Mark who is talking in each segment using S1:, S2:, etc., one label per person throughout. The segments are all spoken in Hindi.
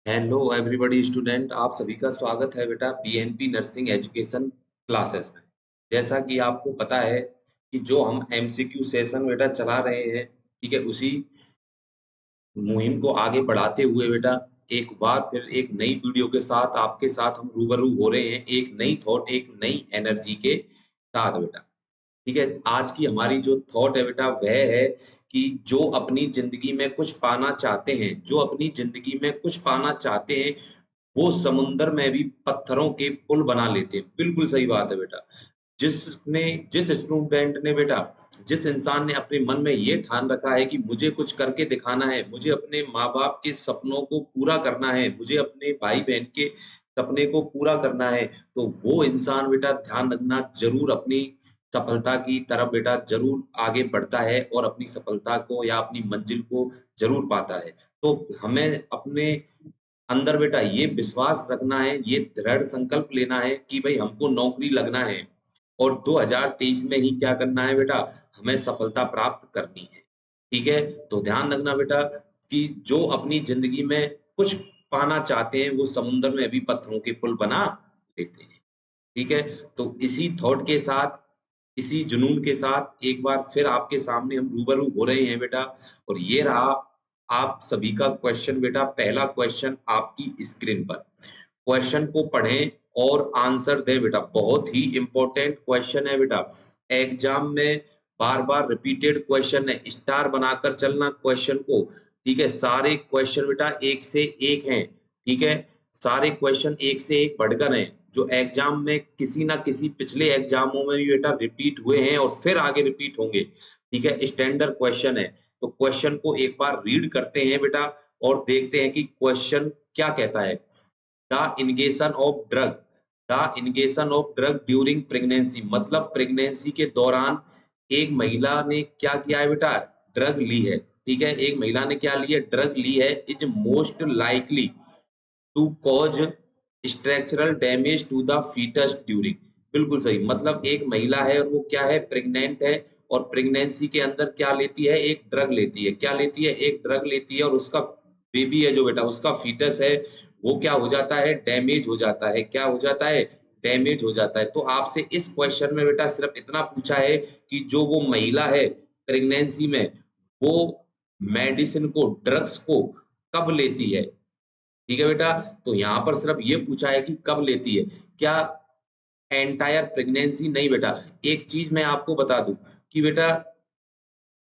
S1: हेलो एवरीबॉडी स्टूडेंट, आप सभी का स्वागत है बेटा बीएनपी नर्सिंग एजुकेशन क्लासेस में। जैसा कि आपको पता है कि जो हम एमसीक्यू सेशन बेटा चला रहे हैं, ठीक है, उसी मुहिम को आगे बढ़ाते हुए बेटा एक बार फिर एक नई वीडियो के साथ आपके साथ हम रूबरू हो रहे हैं, एक नई थॉट, एक नई एनर्जी के साथ बेटा। ठीक है, आज की हमारी जो थॉट है बेटा वह है कि जो अपनी जिंदगी में कुछ पाना चाहते हैं, जो अपनी जिंदगी में कुछ पाना चाहते हैं, वो समुंदर में भी पत्थरों के पुल बना लेते हैं। बिल्कुल सही बात है बेटा। जिसने जिस स्टूडेंट ने बेटा, जिस इंसान ने अपने मन में ये ठान रखा है कि मुझे कुछ करके दिखाना है, मुझे अपने माँ-बाप के सपनों को पूरा करना है, मुझे अपने भाई-बहन के सपने को पूरा करना है, तो वो इंसान बेटा ध्यान रखना ज़रूर अपनी सफलता की तरफ बेटा ज़रूर आगे बढ़ता है और अपनी सफलता को या अपनी मंजिल को ज़रूर पाता है। तो हमें अपने अंदर बेटा ये विश्वास रखना है, ये दृढ़ संकल्प लेना है कि भई हमको नौकरी लगना है और 2023 में ही क्या करना है बेटा, हमें सफलता प्राप्त करनी है। ठीक है? तो ध्यान रखना बेटा कि जो अपनी ज़िंदगी में कुछ पाना चाहते हैं, वो समुद्र में भी पत्थरों के पुल बना लेते हैं। ठीक है? तो इसी थॉट के साथ, इसी जुनून के साथ एक बार फिर आपके सामने हम रूबरू हो रहे हैं बेटा, और ये रहा आप सभी का क्वेश्चन बेटा। पहला क्वेश्चन आपकी स्क्रीन पर। क्वेश्चन को पढ़ें और आंसर दें बेटा। बहुत ही इम्पोर्टेंट क्वेश्चन है बेटा। एग्ज़ाम में बार-बार रिपीटेड क्वेश्चन है, स्टार बनाकर चलना क्वेश्चन को, ठीक है? सारे क्वेश्चन बेटा एक से एक हैं, ठीक है? सारे क्वेश्चन एक से एक बढ़कर हैं, जो एग्ज़ाम में किसी ना किसी पिछले एग्ज़ामों में भी बेटा रिपीट हुए हैं और फिर आगे रिपीट होंगे, ठीक है? स्टैंडर्ड क्वेश्चन है। तो क्वेश्चन को एक बार रीड करते हैं बेटा और देखते हैं कि क्वेश्चन क्या कहता है। The ingestion of drug, the ingestion of drug during pregnancy, मतलब प्रेगनेंसी के दौरान एक महिला ने क्या किया है बेटा, ड्रग ली है। ठीक है, एक महिला ने क्या ली है, ड्रग ली है, is most likely to cause structural damage to the foetus during. बिल्कुल सही, मतलब एक महिला है और वो क्या है, प्रेग्नेंट है, और प्रेगनेंसी के अंदर क्या लेती है, एक ड्रग लेती है। क्या लेती है, एक ड्रग लेती है, और उसका बेबी है जो बेटा, उसका फीटस है, वो क्या हो जाता है, डैमेज हो जाता है। क्या हो जाता है, डैमेज हो जाता है। तो आपसे इस क्वेश्चन में बेटा सिर्फ इतना पूछा है कि जो वो महिला है प्रेगनेंसी में, वो मेडिसिन को, ड्रग्स को कब लेती है। ठीक है बेटा, तो यहाँ पर सिर्फ ये पूछा है कि कब लेती है, क्या एंटायर प्रेगनेंसी नहीं बेटा। एक चीज मैं आपको बता दूं कि बेटा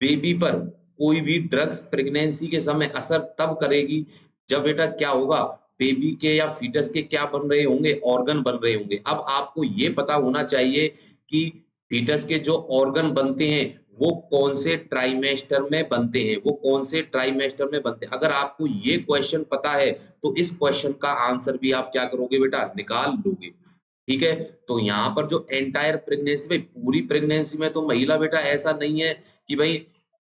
S1: बेबी पर कोई भी ड्रग्स प्रेगनेंसी के समय असर तब करेगी जब बेटा क्या होगा, बेबी के या फीटस के क्या बन रहे होंगे, ऑर्गन बन रहे होंगे। अब आपको ये पता होना चाहिए कि फीटस के जो ऑर्गन बनते हैं वो कौन से ट्राइमेस्टर में बनते हैं, वो कौन से ट्राइमेस्टर में बनते हैं। अगर आपको ये क्वेश्चन पता है तो इस क्वेश्चन का आंसर भी आप क्या करोगे बेटा, निकाल लोगे। ठीक है, तो यहाँ पर जो एंटायर प्रेगनेंसी, भाई पूरी प्रेगनेंसी में तो महिला बेटा ऐसा नहीं है कि भाई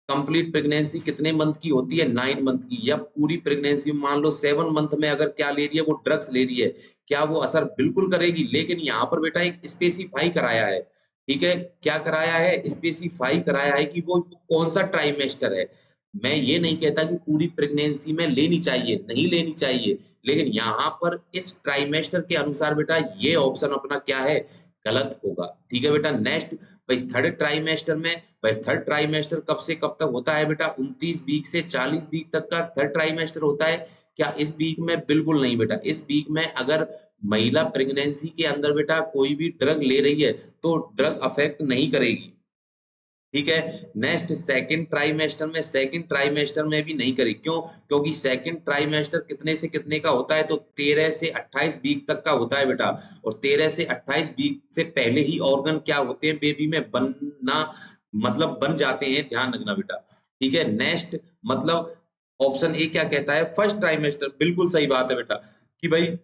S1: कंप्लीट प्रेगनेंसी कितने मंथ की होती है, 9 मंथ की, या पूरी प्रेगनेंसी मान लो 7 मंथ में अगर क्या ले रही है, वो ड्रग्स ले रही है, क्या वो असर बिल्कुल करेगी। लेकिन यहाँ पर बेटा एक स्पेसिफाई कराया है, ठीक है, क्या कराया है, स्पेसिफाई कराया है कि वो कौन सा ट्राइमेस्टर है। मैं ये नहीं कहता कि पूरी प्रेगनेंसी में लेनी चाहिए, नहीं लेनी चाहिए, लेकिन यहाँ पर इस ट्राइमेस्टर के अनुसार बेटा ये ऑप्शन अपना क्या है, गलत होगा। ठीक है बेटा, नेक्स्ट, भाई थर्ड ट्राइमेस्टर में, भाई थर्ड ट्राइमेस्टर कब से कब तक होता है बेटा, 29 वीक से 40 वीक तक का थर्ड ट्राइमेस्टर होता है। क्या इस वीक में, बिल्कुल नहीं बेटा। इस वीक में अगर महिला प्रेगनेंसी के अंदर बेटा कोई भी ड्रग ले रही है तो ड्रग अफेक्ट नहीं करेगी। ठीक है, नेक्स्ट सेकंड ट्राइमेस्टर में भी नहीं करी। क्यों, क्योंकि सेकंड ट्राइमेस्टर कितने से कितने का होता है, तो 13 से 28 वीक तक का होता है बेटा, और 13 से 28 वीक से पहले ही ऑर्गन क्या होते हैं, बेबी में बनना, मतलब बन जाते हैं। ध्यान रखना बेटा। ठीक है, नेक्स्ट, मतलब ऑप्शन ए क्या कहता है, फर्स्ट ट्राइमेस्टर। बिल्कुल सही बात है बेटा कि भाई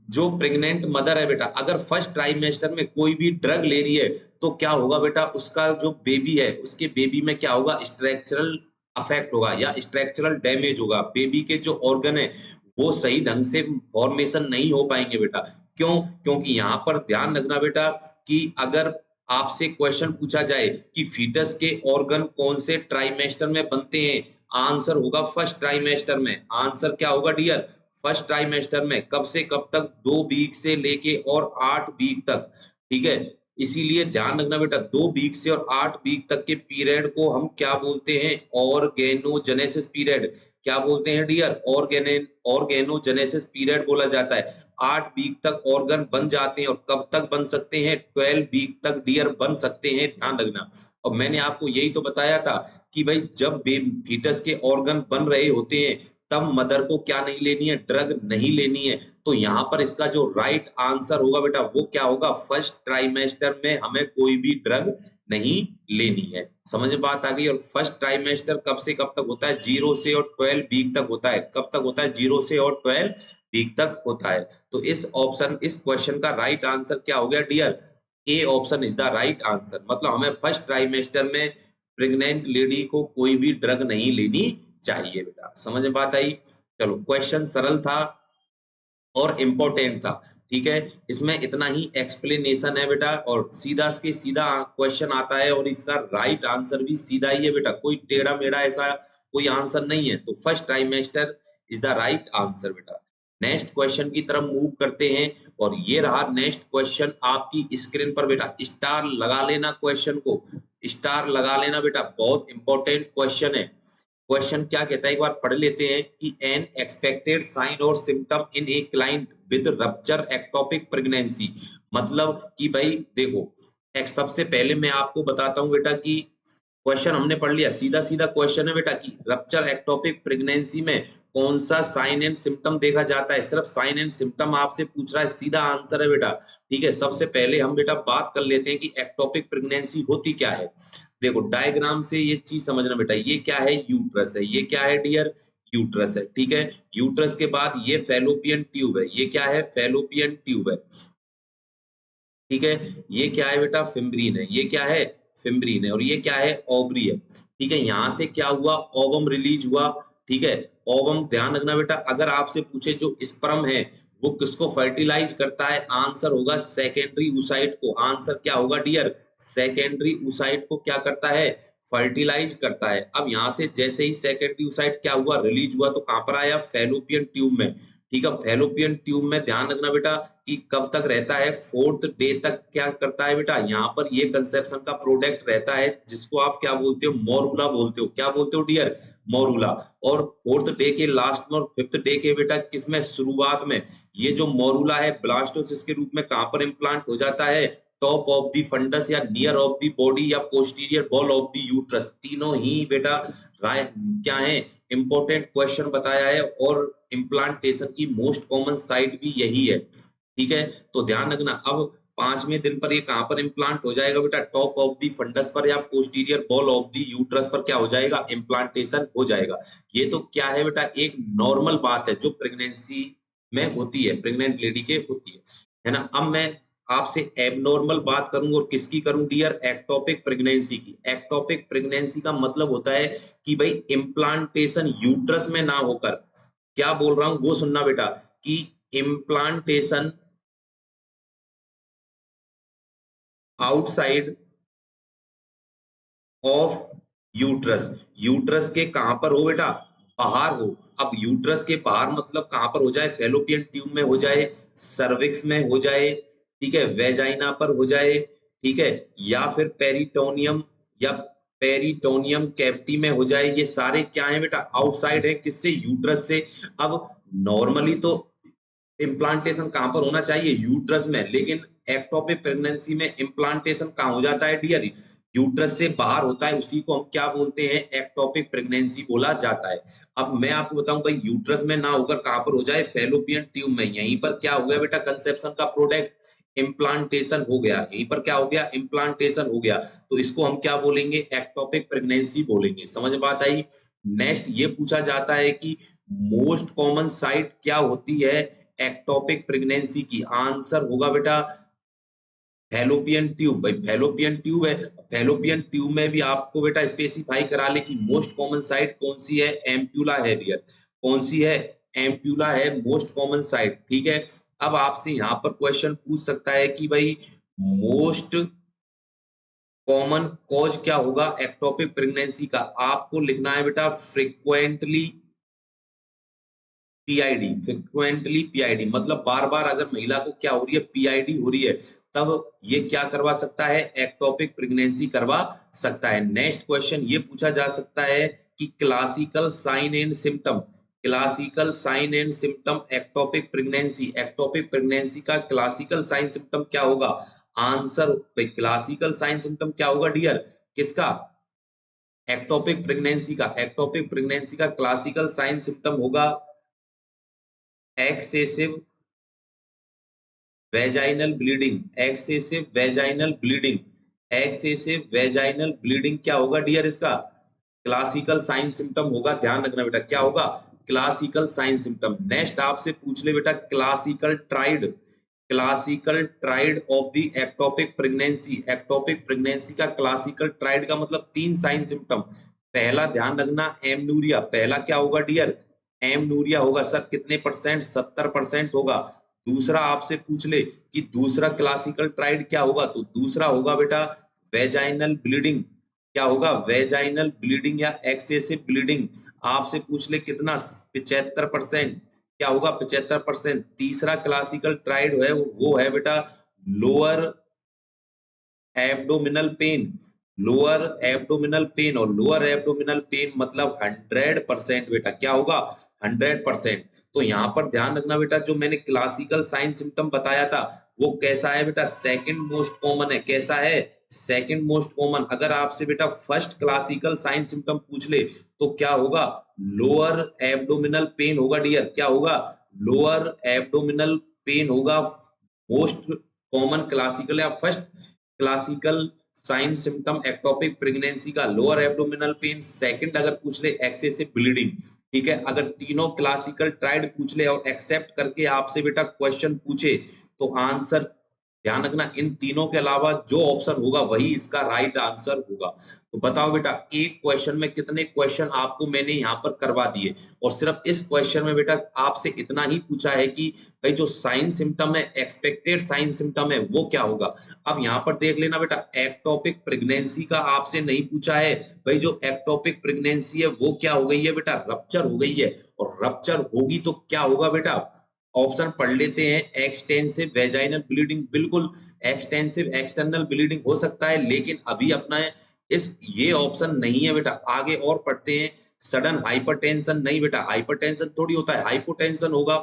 S1: जो प्रेग्नेंट मदर है बेटा, अगर फर्स्ट ट्राइमेस्टर में कोई भी ड्रग ले रही है तो क्या होगा बेटा, उसका जो बेबी है उसके बेबी में क्या होगा, स्ट्रक्चरल अफेक्ट होगा या स्ट्रक्चरल डैमेज होगा। बेबी के जो ऑर्गन है वो सही ढंग से फॉर्मेशन नहीं हो पाएंगे बेटा। क्यों, क्योंकि यहाँ पर ध्यान रखना बेटा कि अगर आपसे क्वेश्चन पूछा जाए कि फीटस के ऑर्गन कौन से ट्राइमेस्टर में बनते हैं, आंसर होगा फर्स्ट ट्राइमेस्टर में। आंसर क्या होगा डियर? फर्स्ट ट्राइमेस्टर में। कब से कब तक? 2 वीक से लेके और 8 वीक तक, ठीक है। इसीलिए ध्यान रखना बेटा, 2 वीक से और 8 वीक तक के पीरियड को हम क्या बोलते हैं? Organogenesis period. क्या बोलते हैं डियर? ऑर्गेनोजेनेसिस पीरियड बोला जाता है। 8 वीक तक ऑर्गन बन जाते हैं, और कब तक बन सकते हैं? 12 वीक तक डियर बन सकते हैं, ध्यान रखना। और मैंने आपको यही तो बताया था कि भाई जब फीटस के ऑर्गन बन रहे होते हैं तब मदर को क्या नहीं लेनी है? ड्रग नहीं लेनी है। तो यहाँ पर इसका जो राइट आंसर होगा बेटा वो क्या होगा? फर्स्ट ट्राइमेस्टर में हमें कोई भी ड्रग नहीं लेनी है। समझ में बात आ गई? और फर्स्ट ट्राइमेस्टर कब से कब तक होता है? 0 से और 12 वीक तक होता है। कब तक होता है? 0 से और 12 वीक तक होता है। तो इस क्वेश्चन का राइट आंसर क्या हो गया dear? A option is the right answer. मतलब हमें फर्स्ट ट्राइमेस्टर में प्रेग्नेंट लेडी को कोई भी ड्रग नहीं लेनी चाहिए बेटा। समझ में बात आई? चलो, क्वेश्चन सरल था और इम्पोर्टेंट था, ठीक है। इसमें इतना ही एक्सप्लेनेशन है बेटा, और सीधा से सीधा क्वेश्चन आता है, और इसका राइट आंसर भी सीधा ही है बेटा, कोई टेढ़ा मेढ़ा ऐसा कोई आंसर नहीं है। तो first trimester is the right answer बेटा। नेक्स्ट क्वेश्चन की तरफ मूव करते हैं, और ये रहा नेक्स्ट क्वेश्चन आपकी स्क्रीन पर बेटा। स्टार लगा लेना, क्वेश्चन को स्टार लगा लेना बेटा, बहुत इंपॉर्टेंट क्वेश्चन है। क्वेश्चन क्या कहता है एक बार पढ़ लेते हैं कि एन एक्सपेक्टेड साइन और symptom in a client with rupture ectopic pregnancy. मतलब कि भाई देखो, एक सबसे पहले मैं आपको बताता हूं बेटा कि क्वेश्चन हमने पढ़ लिया, सीधा सीधा क्वेश्चन है बेटा कि रप्चर एक्टोपिक प्रेगनेंसी में कौन सा साइन एंड सिम्टम देखा जाता है। सिर्फ साइन एंड सिम्टम आपसे पूछ रहा है, सीधा आंसर है बेटा, ठीक है। सबसे पहले हम बेटा बात कर लेते हैं कि एक्टोपिक प्रेगनेंसी होती क्या है। देखो, डायग्राम से ये चीज समझना बेटा, ये क्या है? यूट्रस है। ये क्या है डियर? यूट्रस है, ठीक है। यूट्रस के बाद ये फैलोपियन ट्यूब है। ये क्या है? फैलोपियन ट्यूब है, ठीक है। ये क्या है बेटा? फिम्ब्रीन है। ये क्या है? फिम्ब्रीन है। और ये क्या है? ओवरी है, ठीक है। यहां से क्या हुआ? ओवम रिलीज हुआ, ठीक है। ओवम, ध्यान रखना बेटा, अगर आपसे पूछे जो स्पर्म है वो किसको फर्टिलाइज करता है, आंसर होगा सेकेंडरी oocyte को। आंसर क्या होगा डियर? सेकेंडरी oocyte को क्या करता है? फर्टिलाइज करता है। अब यहां से जैसे ही सेकेंडरी oocyte क्या हुआ? रिलीज हुआ, तो कहां पर आया? फैलोपियन ट्यूब में, ठीक है। फैलोपियन ट्यूब में ध्यान रखना बेटा कि कब तक रहता है? 4th डे तक क्या करता है बेटा? यहाँ पर ये कंसेप्शन का प्रोडक्ट रहता है जिसको आप क्या बोलते हो? मोरूला बोलते हो। क्या बोलते हो डियर? मोरूला। और 4th डे के लास्ट में और 5th डे के बेटा किसमें? शुरुआत में। ये जो मोरूला है ब्लास्टोसिस के रूप में कहां पर इम्प्लांट हो जाता है? टॉप ऑफ द फंडस या नियर ऑफ द बॉडी या posterior wall of the uterus. तीनों ही बेटा क्या है? इंपॉर्टेंट क्वेश्चन बताया है, और इम्प्लांटेशन की मोस्ट कॉमन साइट भी यही है, ठीक है। तो ध्यान रखना, अब 5वें दिन पर ये कहां पर इम्प्लांट हो जाएगा बेटा? टॉप ऑफ द फंडस पर या posterior wall of the uterus पर क्या हो जाएगा? इम्प्लांटेशन हो जाएगा। ये तो क्या है बेटा? एक नॉर्मल बात है जो प्रेगनेंसी में होती है, प्रेग्नेंट लेडी के होती है ना। अब मैं आपसे एबनॉर्मल बात करूं, और किसकी करूं डियर? एक्टोपिक प्रेगनेंसी की। एक्टोपिक प्रेगनेंसी का मतलब होता है कि भाई इम्प्लांटेशन यूट्रस में ना होकर, क्या बोल रहा हूं वो सुनना बेटा, कि implantation outside of uterus. Uterus के कहां पर हो बेटा? बाहर हो। अब यूट्रस के बाहर मतलब कहां पर हो जाए? फैलोपियन ट्यूब में हो जाए, सर्विक्स में हो जाए, ठीक है, वेजाइना पर हो जाए, ठीक है, या फिर पेरिटोनियम या पेरिटोनियम कैविटी में हो जाए। ये सारे क्या है बेटा? आउटसाइड है, किससे? यूट्रस से। अब नॉर्मली तो इम्प्लांटेशन कहां पर होना चाहिए? यूट्रस में, लेकिन एक्टोपिक प्रेगनेंसी में इम्प्लांटेशन कहां हो जाता है डियर? यूट्रस से बाहर होता है, उसी को हम क्या बोलते हैं? एक्टोपिक प्रेगनेंसी बोला जाता है। अब मैं आपको बताऊं भाई, यूट्रस में ना होकर कहां पर हो जाए? फैलोपियन ट्यूब में। यहीं पर क्या हो गया बेटा? कंसेप्शन का प्रोडक्ट इम्प्लांटेशन हो गया। यहीं पर क्या हो गया? इम्प्लांटेशन हो गया। तो इसको हम क्या बोलेंगे? एक्टोपिक प्रेगनेंसी बोलेंगे। समझ बात आई? नेक्स्ट ये पूछा जाता है कि मोस्ट कॉमन साइट क्या होती है एक्टोपिक प्रेगनेंसी की? आंसर होगा बेटा फैलोपियन ट्यूब। भाई फैलोपियन ट्यूब है, फैलोपियन ट्यूब में भी आपको बेटा स्पेसिफाई करा ले कि मोस्ट कॉमन साइट कौन सी है? एम्प्यूला है डियर। कौन सी है? एम्प्यूला है मोस्ट कॉमन साइट, ठीक है। अब आपसे यहां पर क्वेश्चन पूछ सकता है कि भाई मोस्ट कॉमन कॉज क्या होगा एक्टोपिक प्रेगनेंसी का? आपको लिखना है बेटा फ्रीक्वेंटली पीआईडी, फ्रीक्वेंटली पीआईडी मतलब बार बार अगर महिला को क्या हो रही है, पीआईडी हो रही है, तब ये क्या करवा सकता है, एक्टोपिक प्रेगनेंसी करवा सकता है। नेक्स्ट क्वेश्चन ये पूछा जा सकता है कि classical sign and symptom, classical sign and symptom ectopic pregnancy, ectopic pregnancy का क्लासिकल साइन सिम्टम क्या होगा? आंसर क्लासिकल साइन सिम्टम क्या होगा डियर, किसका? एक्टोपिक प्रेगनेंसी का। एक्टोपिक प्रेगनेंसी का क्लासिकल साइन सिम्टम होगा excessive vaginal bleeding, excessive vaginal bleeding, excessive vaginal bleeding क्या होगा डियर इसका? क्लासिकल साइन सिम्टम होगा। ध्यान रखना बेटा क्या होगा? Classical sign symptom. नेक्स्ट आपसे पूछ ले बेटा classical tried, classical tried of the ectopic pregnancy, ectopic pregnancy का क्लासिकल ट्राइड का मतलब 3 साइन सिम्टम। पहला ध्यान रखना एमनूरिया, पहला क्या होगा डियर? एमनूरिया होगा। सर कितने परसेंट? 70% होगा। दूसरा आपसे पूछ ले कि दूसरा क्लासिकल ट्राइड क्या होगा, तो दूसरा होगा बेटा वेजाइनल ब्लीडिंग। क्या होगा? वेजाइनल ब्लीडिंग या एक्सेसिव ब्लीडिंग। आपसे पूछ ले कितना? 75%। क्या होगा? 75%। तीसरा क्लासिकल ट्राइड है वो है बेटा lower abdominal pen, lower abdominal pen, और लोअर एब्डोमिनल पेन मतलब 100% बेटा क्या होगा? 100%। तो यहाँ पर ध्यान रखना बेटा जो मैंने क्लासिकल साइन सिम्टम बताया था वो कैसा है बेटा? सेकंड मोस्ट कॉमन है। कैसा है? Second most common. अगर आपसे बेटा फर्स्ट क्लासिकल साइन सिम्टम पूछ ले तो क्या होगा? लोअर एब्डोमिनल पेन होगा डियर। क्या होगा? लोअर एब्डोमिनल पेन होगा मोस्ट कॉमन क्लासिकल या first classical sign symptom ectopic pregnancy का लोअर एब्डोमिनल पेन। सेकंड अगर पूछ ले एक्सेसिव ब्लीडिंग। ठीक है, अगर तीनों क्लासिकल ट्राइड पूछ ले और एक्सेप्ट करके आपसे बेटा क्वेश्चन पूछे तो आंसर ध्यान रखना इन तीनों के अलावा जो ऑप्शन होगा वही इसका राइट आंसर होगा। तो बताओ बेटा एक क्वेश्चन में कितने क्वेश्चन आपको मैंने यहाँ पर करवा दिए, और सिर्फ इस क्वेश्चन में बेटा आपसे इतना ही पूछा है कि भाई जो साइन सिम्टम है, एक्सपेक्टेड साइन सिम्टम है वो क्या होगा। अब यहाँ पर देख लेना बेटा एक्टोपिक प्रेगनेंसी का आपसे नहीं पूछा है, भाई जो एक्टोपिक प्रेगनेंसी है वो क्या हो गई है बेटा? रप्चर हो गई है। और रप्चर होगी तो क्या होगा बेटा? ऑप्शन पढ़ लेते हैं। एक्सटेंसिव वेजाइनल ब्लीडिंग, बिल्कुल एक्सटेंसिव एक्सटर्नल ब्लीडिंग हो सकता है, लेकिन अभी अपना इस ये ऑप्शन नहीं है बेटा। आगे और पढ़ते हैं। सडन हाइपरटेंशन नहीं बेटा, हाइपरटेंशन थोड़ी होता है, हाइपोटेंशन होगा।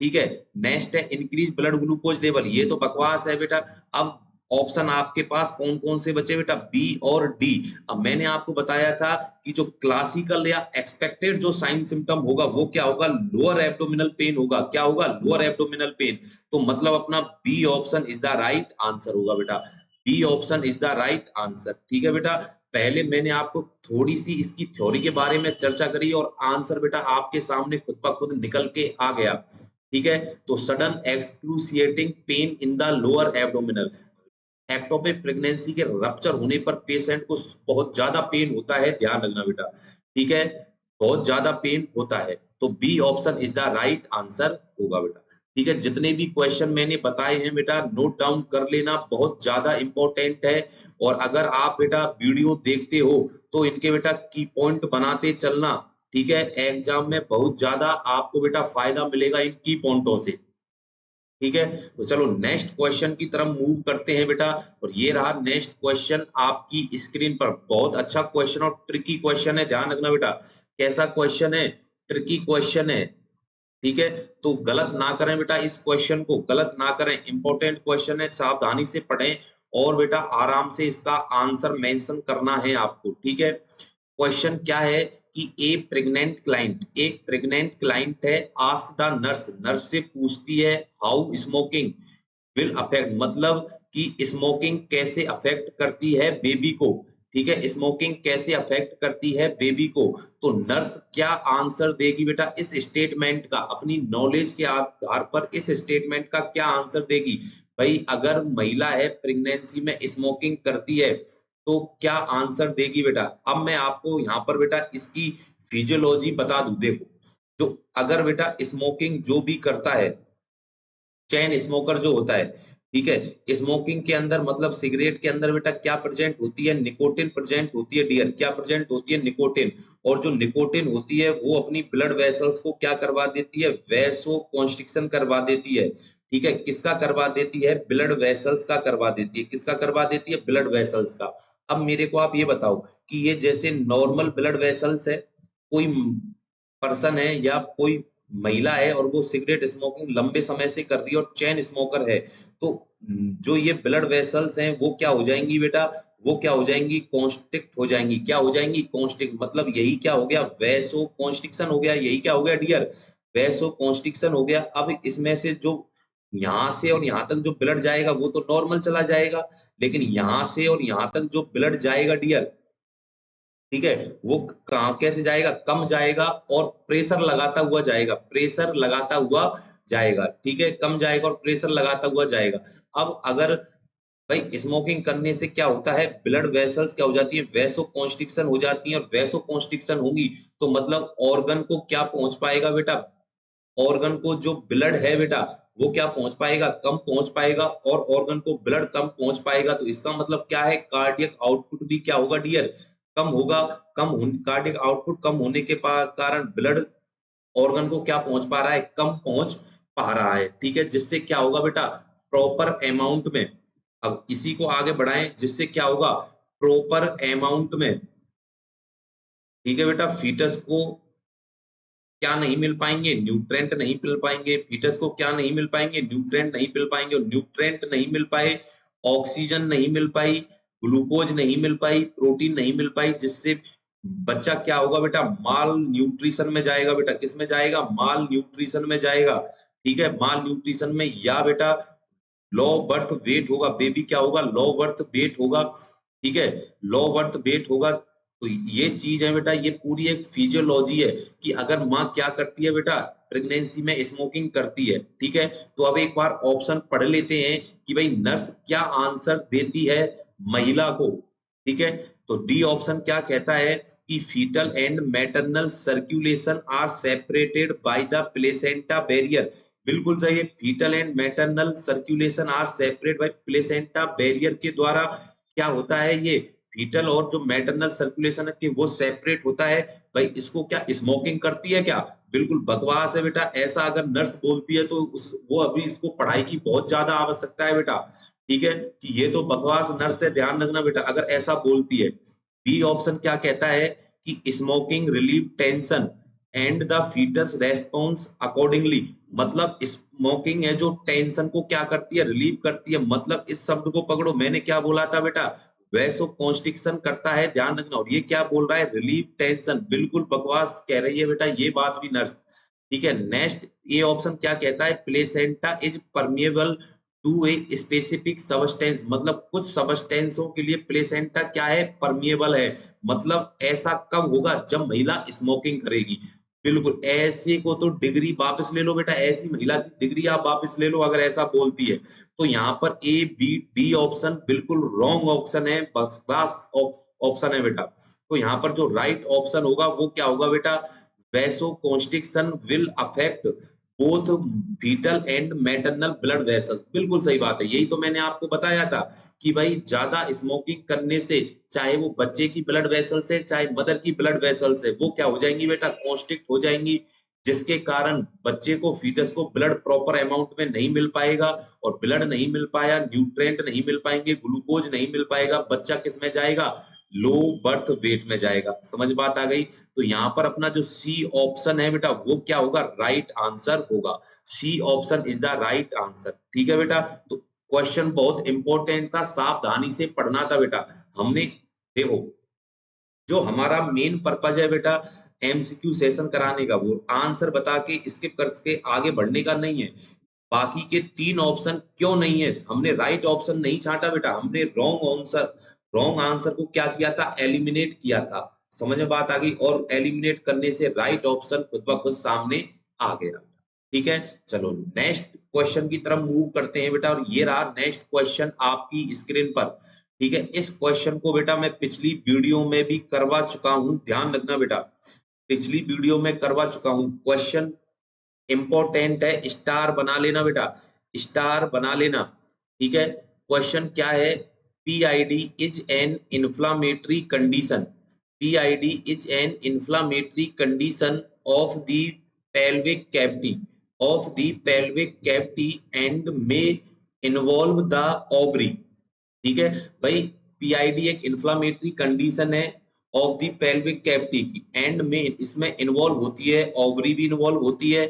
S1: ठीक है, नेक्स्ट है इंक्रीज ब्लड ग्लूकोज लेवल, ये तो बकवास है बेटा। अब ऑप्शन आपके पास कौन कौन से बचे बेटा? बी और डी। अब मैंने आपको बताया था कि जो क्लासिकल या एक्सपेक्टेड जो साइन सिम्टम होगा वो क्या होगा? लोअर एब्डोमिनल पेन होगा। क्या होगा? Lower abdominal pain. तो मतलब अपना B option is the right answer होगा बेटा, B option is the right answer. ठीक है बेटा, पहले मैंने आपको थोड़ी सी इसकी थ्योरी के बारे में चर्चा करी और आंसर बेटा आपके सामने खुद ब खुद निकल के आ गया। ठीक है, तो sudden एक्सक्रूसिएटिंग pain in the lower abdominal, ectopic pregnancy के रप्चर होने पर पेशेंट को बहुत ज्यादा पेन होता है। ध्यान रखना बेटा, ठीक है, बहुत ज्यादा पेन होता है। तो B option is the right answer होगा बेटा। ठीक है, जितने भी क्वेश्चन मैंने बताए हैं बेटा नोट डाउन कर लेना, बहुत ज्यादा इंपॉर्टेंट है। और अगर आप बेटा वीडियो देखते हो तो इनके बेटा की पॉइंट बनाते चलना। ठीक है, एग्जाम में बहुत ज्यादा आपको बेटा फायदा मिलेगा इन की पॉइंटों से। ठीक है, तो चलो नेक्स्ट क्वेश्चन की तरफ मूव करते हैं बेटा। और ये रहा नेक्स्ट क्वेश्चन आपकी स्क्रीन पर। बहुत अच्छा क्वेश्चन और ट्रिकी क्वेश्चन है, ध्यान रखना बेटा। कैसा क्वेश्चन है? ट्रिकी क्वेश्चन है। ठीक है, तो गलत ना करें बेटा, इस क्वेश्चन को गलत ना करें, इंपॉर्टेंट क्वेश्चन है, सावधानी से पढ़ें और बेटा आराम से इसका आंसर मेंशन करना है आपको। ठीक है, क्वेश्चन क्या है कि ए प्रेग्नेंट क्लाइंट, एक प्रेग्नेंट क्लाइंट है, आस्क द नर्स, नर्स से पूछती है हाउ स्मोकिंग विल अफेक्ट, मतलब कि स्मोकिंग कैसे अफेक्ट करती है बेबी को। ठीक है, स्मोकिंग कैसे अफेक्ट करती है बेबी को। तो नर्स क्या आंसर देगी बेटा इस स्टेटमेंट का? अपनी नॉलेज के आधार पर इस स्टेटमेंट का क्या आंसर देगी? भाई अगर महिला है प्रेगनेंसी में स्मोकिंग करती है तो क्या आंसर देगी बेटा? अब मैं आपको यहाँ पर बेटा इसकी फिजियोलॉजी बता दूं। देखो, जो अगर बेटा स्मोकिंग जो भी करता है, चेन स्मोकर जो होता है, ठीक है। स्मोकिंग के अंदर मतलब सिगरेट के अंदर बेटा क्या प्रेजेंट होती है, निकोटिन प्रेजेंट होती है डियर, क्या प्रेजेंट होती है, निकोटिन। और जो निकोटिन होती है वो अपनी ब्लड वेसल्स को क्या करवा देती है, वैसो कॉन्स्ट्रिक्शन करवा देती है। ठीक है, किसका करवा देती है, ब्लड वेसल्स का करवा देती है, किसका करवा देती है, ब्लड वेसल्स का। अब मेरे को आप ये बताओ कि ये जैसे नॉर्मल ब्लड वेसल्स है, कोई पर्सन है या कोई महिला है और वो सिगरेट स्मोकिंग लंबे समय से कर रही है और चेन स्मोकर है, तो जो ये ब्लड वेसल्स हैं वो क्या हो जाएंगी बेटा, वो क्या हो जाएंगी, कॉन्स्ट्रिक्ट हो जाएंगी। क्या हो जाएंगी, कॉन्स्ट्रिक्ट। मतलब यही क्या हो गया, वैसो कॉन्स्ट्रिक्शन हो गया। यही क्या हो गया डियर, वैसो कॉन्स्ट्रिक्शन हो गया। अब इसमें से जो यहाँ से और यहाँ तक जो ब्लड जाएगा वो तो नॉर्मल चला जाएगा, लेकिन यहाँ से और यहाँ तक जो ब्लड जाएगा डियर, ठीक है, वो कहाँ कैसे जाएगा, कम जाएगा और प्रेशर लगाता हुआ जाएगा, प्रेशर लगाता हुआ जाएगा। ठीक है, कम जाएगा और प्रेशर लगाता हुआ जाएगा। अब अगर भाई स्मोकिंग करने से क्या होता है, ब्लड वेसल्स क्या हो जाती है, वैसो कॉन्स्ट्रिक्शन हो जाती है, और वैसो कॉन्स्ट्रिक्शन होगी तो मतलब ऑर्गन को क्या पहुंच पाएगा बेटा, ऑर्गन को जो ब्लड है बेटा वो क्या पहुंच पाएगा, कम पहुंच पाएगा, और ऑर्गन को ब्लड कम पहुंच पाएगा तो इसका मतलब क्या है, कार्डियक आउटपुट भी क्या होगा डियर, कम होगा। कार्डियक आउटपुट कम होने के कारण ब्लड ऑर्गन को क्या पहुंच पा रहा है, कम पहुंच पा रहा है। ठीक है, जिससे क्या होगा बेटा, प्रॉपर अमाउंट में। अब इसी को आगे बढ़ाएं, जिससे क्या होगा, प्रॉपर अमाउंट में। ठीक है बेटा, फीटस को क्या नहीं मिल पाएंगे, न्यूट्रेंट नहीं मिल पाएंगे, फीटस को क्या नहीं मिल पाएंगे, न्यूट्रेंट नहीं मिल पाएंगे, और न्यूट्रेंट नहीं मिल पाए, ऑक्सीजन नहीं मिल पाई, ग्लूकोज नहीं मिल पाई, प्रोटीन नहीं मिल पाई, जिससे बच्चा क्या होगा बेटा, माल न्यूट्रिशन में जाएगा बेटा, किस में जाएगा, माल न्यूट्रिशन में जाएगा। ठीक है, माल न्यूट्रिशन में, या बेटा लो बर्थ वेट होगा, बेबी क्या होगा, लो बर्थ वेट होगा। ठीक है, लो बर्थ वेट होगा। तो ये चीज है बेटा, ये पूरी एक फिजियोलॉजी है कि अगर माँ क्या करती है बेटा, प्रेगनेंसी में स्मोकिंग करती है। ठीक है, तो अब एक बार ऑप्शन पढ़ लेते हैं कि भाई नर्स क्या आंसर देती है महिला को। ठीक है, तो डी ऑप्शन क्या कहता है कि foetal and maternal circulation are separated by the placenta barrier. बिल्कुल सही है, foetal and maternal circulation are separate by placenta barrier के द्वारा क्या होता है, ये फीटल और जो मैटरनल सर्कुलेशन है कि वो सेपरेट होता है। भाई इसको क्या स्मोकिंग करती है क्या, बिल्कुल बकवास है बेटा। ऐसा अगर नर्स बोलती है तो वो अभी इसको पढ़ाई की बहुत ज्यादा आवश्यकता है बेटा। ठीक है, कि ये तो बकवास नर्स है, ध्यान रखना बेटा अगर ऐसा बोलती है। बी ऑप्शन क्या कहता है कि smoking relieve tension and the foetus response accordingly. मतलब स्मोकिंग है जो टेंशन को क्या करती है, रिलीव करती है। मतलब इस शब्द को पकड़ो, मैंने क्या बोला था बेटा, वैसो कॉन्स्ट्रिक्शन करता है, ध्यान रखना। और ये क्या बोल रहा है, रिलीव टेंशन, बिल्कुल बकवास कह रही है बेटा ये बात भी नर्स। ठीक है, नेक्स्ट ये ऑप्शन क्या कहता है, placenta is permeable to a specific substance. मतलब कुछ सबस्टेंसों के लिए प्लेसेंटा क्या है, परमिएबल है। मतलब ऐसा कब होगा, जब महिला स्मोकिंग करेगी। बिल्कुल, ऐसे को तो डिग्री वापस ले लो बेटा, ऐसी महिला की डिग्री आप वापस ले लो अगर ऐसा बोलती है। तो यहाँ पर ए बी डी ऑप्शन बिल्कुल रॉन्ग ऑप्शन है, बस ऑप्शन है बेटा। तो यहाँ पर जो राइट ऑप्शन होगा वो क्या होगा बेटा, vasoconstriction will affect both foetal and maternal blood vessels. बिल्कुल सही बात है, यही तो मैंने आपको बताया था कि भाई ज्यादा स्मोकिंग करने से चाहे वो बच्चे की ब्लड वेसल्स है चाहे मदर की ब्लड वेसल्स है, वो क्या हो जाएंगी बेटा, कॉन्स्ट्रिक्ट हो जाएंगी, जिसके कारण बच्चे को, फीटस को ब्लड प्रॉपर अमाउंट में नहीं मिल पाएगा। और ब्लड नहीं मिल पाया, न्यूट्रिएंट नहीं मिल पाएंगे, ग्लूकोज नहीं मिल पाएगा, बच्चा किस में जाएगा, लो बर्थ वेट में जाएगा। समझ बात आ गई। तो यहाँ पर अपना जो सी ऑप्शन है बेटा वो क्या होगा, राइट आंसर होगा। C option is the right answer. ठीक है बेटा, तो क्वेश्चन बहुत इंपॉर्टेंट था, सावधानी से पढ़ना था बेटा। हमने देखो जो हमारा मेन पर्पज है बेटा एमसीक्यू सेशन कराने का, वो आंसर बता के स्किप करके आगे बढ़ने का नहीं है। बाकी के तीन ऑप्शन क्यों नहीं है, हमने राइट ऑप्शन नहीं छांटा बेटा, हमने रॉन्ग आंसर को क्या किया था, एलिमिनेट किया था। समझ में बात आ गई, और एलिमिनेट करने से राइट ऑप्शन खुद ब खुद सामने आ गया। ठीक है, चलो नेक्स्ट क्वेश्चन की तरफ मूव करते हैं बेटा, और ये रहा नेक्स्ट क्वेश्चन आपकी स्क्रीन पर। ठीक है, इस क्वेश्चन को बेटा मैं पिछली वीडियो में भी करवा चुका हूं, ध्यान रखना बेटा, पिछली वीडियो में करवा चुका हूं। क्वेश्चन इंपॉर्टेंट है, स्टार बना लेना बेटा, स्टार बना लेना। ठीक है। क्वेश्चन क्या है, PID is an inflammatory condition, PID is an inflammatory condition of the pelvic cavity, of the pelvic cavity and may involve the ovary। ठीक है भाई, पीआईडी एक इन्फ्लामेटरी कंडीशन है ऑफ द पेल्विक कैविटी की, एंड में इसमें इन्वॉल्व होती है ओवरी भी इन्वॉल्व होती है,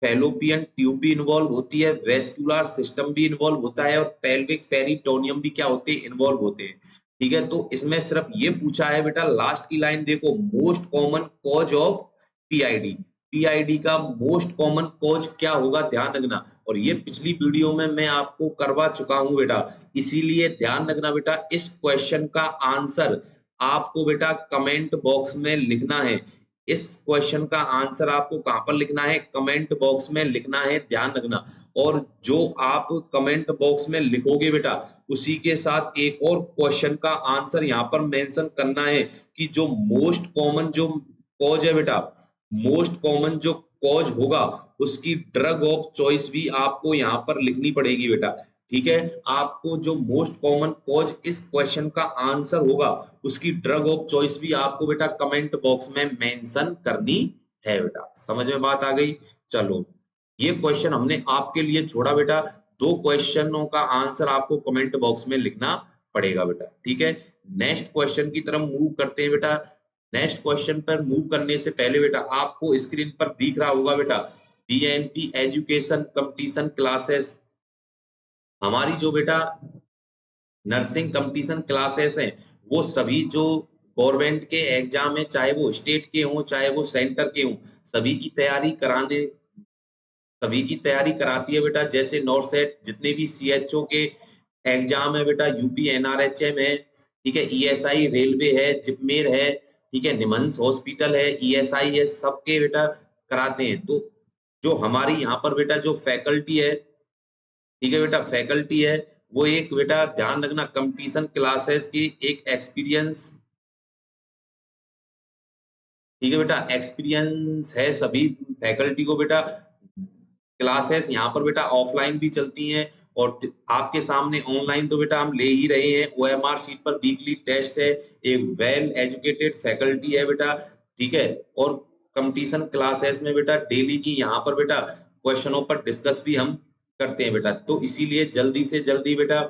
S1: फैलोपियन ट्यूब भी इन्वॉल्व होती है, वेस्कुलर सिस्टम भी इन्वॉल्व होता है, और पेल्विक पेरिटोनियम भी क्या होते हैं, इन्वॉल्व होते हैं। ठीक है, तो इसमें सिर्फ ये पूछा है बेटा, लास्ट की लाइन देखो, most common cause of PID, PID का मोस्ट कॉमन कॉज क्या होगा, ध्यान रखना। और ये पिछली वीडियो में मैं आपको करवा चुका हूं बेटा, इसीलिए ध्यान रखना बेटा, इस क्वेश्चन का आंसर आपको बेटा कमेंट बॉक्स में लिखना है। इस क्वेश्चन का आंसर आपको कहां पर लिखना है, कमेंट बॉक्स में लिखना है, ध्यान रखना। और जो आप कमेंट बॉक्स में लिखोगे बेटा, उसी के साथ एक और क्वेश्चन का आंसर यहां पर मेंशन करना है कि जो मोस्ट कॉमन जो कॉज है बेटा, मोस्ट कॉमन जो कॉज होगा उसकी ड्रग ऑफ चॉइस भी आपको यहाँ पर लिखनी पड़ेगी बेटा। ठीक है, आपको जो मोस्ट कॉमन कॉज इस क्वेश्चन का आंसर होगा उसकी ड्रग ऑफ चॉइस भी आपको बेटा कमेंट बॉक्स में मेंशन करनी है बेटा। समझ में बात आ गई? चलो, ये क्वेश्चन हमने आपके लिए छोड़ा बेटा, दो क्वेश्चनों का आंसर आपको कमेंट बॉक्स में लिखना पड़ेगा बेटा। ठीक है, नेक्स्ट क्वेश्चन की तरफ मूव करते हैं बेटा। नेक्स्ट क्वेश्चन पर मूव करने से पहले बेटा, आपको स्क्रीन पर दिख रहा होगा बेटा, बीएनपी एजुकेशन कंपटीशन क्लासेस, हमारी जो बेटा नर्सिंग कंपटीशन क्लासेस हैं, वो सभी जो गवर्नमेंट के एग्जाम है, चाहे वो स्टेट के हों चाहे वो सेंटर के हों, सभी की तैयारी कराने, सभी की तैयारी कराती है बेटा। जैसे नॉर्सेट, जितने भी सीएचओ के एग्जाम है बेटा, यूपी एनआरएचएम है, ठीक है, ईएसआई रेलवे है, जिपमेर है, ठीक है, निमंस हॉस्पिटल है, ईएसआई है, सबके बेटा कराते हैं। तो जो हमारी यहाँ पर बेटा जो फैकल्टी है, ठीक है बेटा, फैकल्टी है, वो एक बेटा ध्यान रखना, कंपटीशन क्लासेस की एक एक्सपीरियंस, ठीक है बेटा, एक्सपीरियंस है सभी फैकल्टी को बेटा। क्लासेस यहाँ पर बेटा ऑफलाइन भी चलती हैं, और आपके सामने ऑनलाइन तो बेटा हम ले ही रहे हैं। ओएमआर शीट पर वीकली टेस्ट है, एक वेल एजुकेटेड फैकल्टी है बेटा। ठीक है, और कंपटीशन क्लासेस में बेटा डेली की यहाँ पर बेटा क्वेश्चनों पर डिस्कस भी हम करते हैं बेटा। तो इसीलिए जल्दी से जल्दी बेटा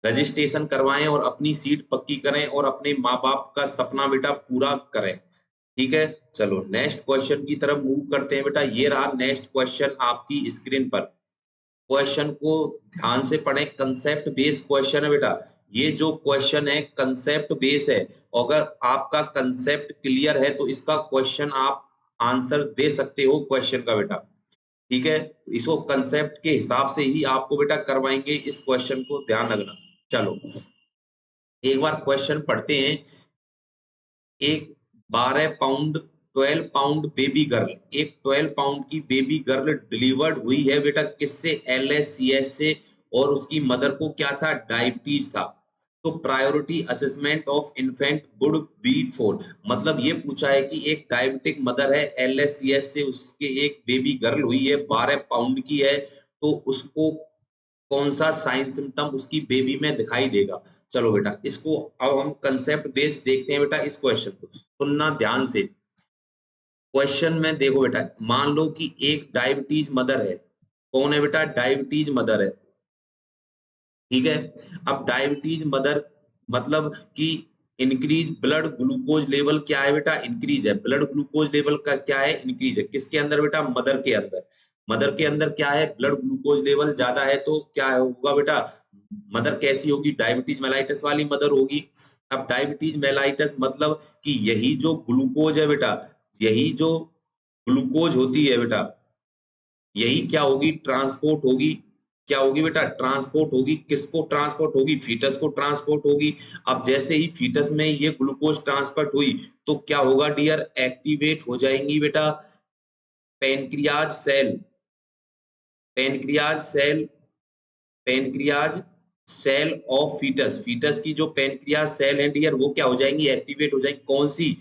S1: रजिस्ट्रेशन करवाएं और अपनी सीट पक्की करें और अपने माँ बाप का सपना बेटा पूरा करें। ठीक है, चलो नेक्स्ट क्वेश्चन की तरफ मूव करते हैं बेटा। ये रहा नेक्स्ट क्वेश्चन आपकी स्क्रीन पर। क्वेश्चन को ध्यान से पढ़ें, कंसेप्ट बेस्ड क्वेश्चन है बेटा। ये जो क्वेश्चन है कंसेप्ट बेस है, अगर आपका कंसेप्ट क्लियर है तो इसका क्वेश्चन आप आंसर दे सकते हो क्वेश्चन का बेटा। ठीक है, इसको कंसेप्ट के हिसाब से ही आपको बेटा करवाएंगे, इस क्वेश्चन को ध्यान रखना। चलो एक बार क्वेश्चन पढ़ते हैं। एक 12 पाउंड 12 पाउंड बेबी गर्ल, एक 12 पाउंड की बेबी गर्ल डिलीवर्ड हुई है बेटा, किससे, एलएससीएस से, और उसकी मदर को क्या था, डायबिटीज था। तो priority assessment of infant would be for, मतलब ये पूछा है कि एक डायबिटिक मदर है, एलएससीएस से उसके एक बेबी गर्ल हुई है, 12 पाउंड की है, तो उसको कौन सा साइन सिम्टम उसकी बेबी में दिखाई देगा। चलो बेटा, इसको अब हम कंसेप्ट बेस देखते हैं बेटा। इस क्वेश्चन को सुनना ध्यान से। क्वेश्चन में देखो बेटा, मान लो कि एक डायबिटीज मदर है, कौन है बेटा, डायबिटीज मदर है। ठीक है, अब डायबिटीज मदर मतलब कि इंक्रीज ब्लड ग्लूकोज लेवल क्या है बेटा, इंक्रीज है, ब्लड ग्लूकोज लेवल का क्या है, इंक्रीज है, किसके अंदर बेटा, मदर के अंदर। मदर के अंदर क्या है, ब्लड ग्लूकोज लेवल ज्यादा है, तो क्या होगा बेटा, मदर कैसी होगी, डायबिटीज मेलाइटस वाली मदर होगी। अब डायबिटीज मेलाइटस मतलब कि यही जो ग्लूकोज है बेटा, यही जो ग्लूकोज होती है बेटा, यही क्या होगी, ट्रांसपोर्ट होगी। क्या होगी बेटा, ट्रांसपोर्ट होगी, किसको ट्रांसपोर्ट होगी, फीटस को ट्रांसपोर्ट होगी। अब जैसे ही फीटस में ये ग्लूकोज ट्रांसपोर्ट हुई तो क्या होगा डियर, एक्टिवेट हो जाएंगी बेटा pancreas cell, pancreas cell, pancreas cell of foetus, foetus की जो पेनक्रियाज सेल है डियर, वो क्या हो जाएंगी, एक्टिवेट हो जाएंगी। कौन सी,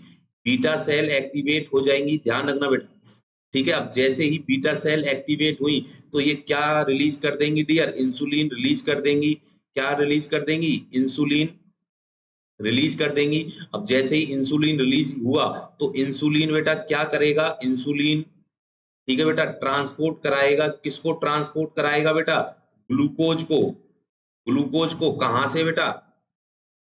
S1: बीटा सेल एक्टिवेट हो जाएंगी, ध्यान रखना बेटा। ठीक है, अब जैसे ही बीटा सेल एक्टिवेट हुई तो ये क्या रिलीज कर देंगी डियर, इंसुलिन रिलीज कर देंगी। क्या रिलीज कर देंगी, इंसुलिन रिलीज कर देंगी। अब जैसे ही इंसुलिन रिलीज हुआ तो इंसुलिन बेटा क्या करेगा, इंसुलिन ठीक है बेटा ट्रांसपोर्ट कराएगा, किसको ट्रांसपोर्ट कराएगा बेटा, ग्लूकोज को। ग्लूकोज को कहां से बेटा,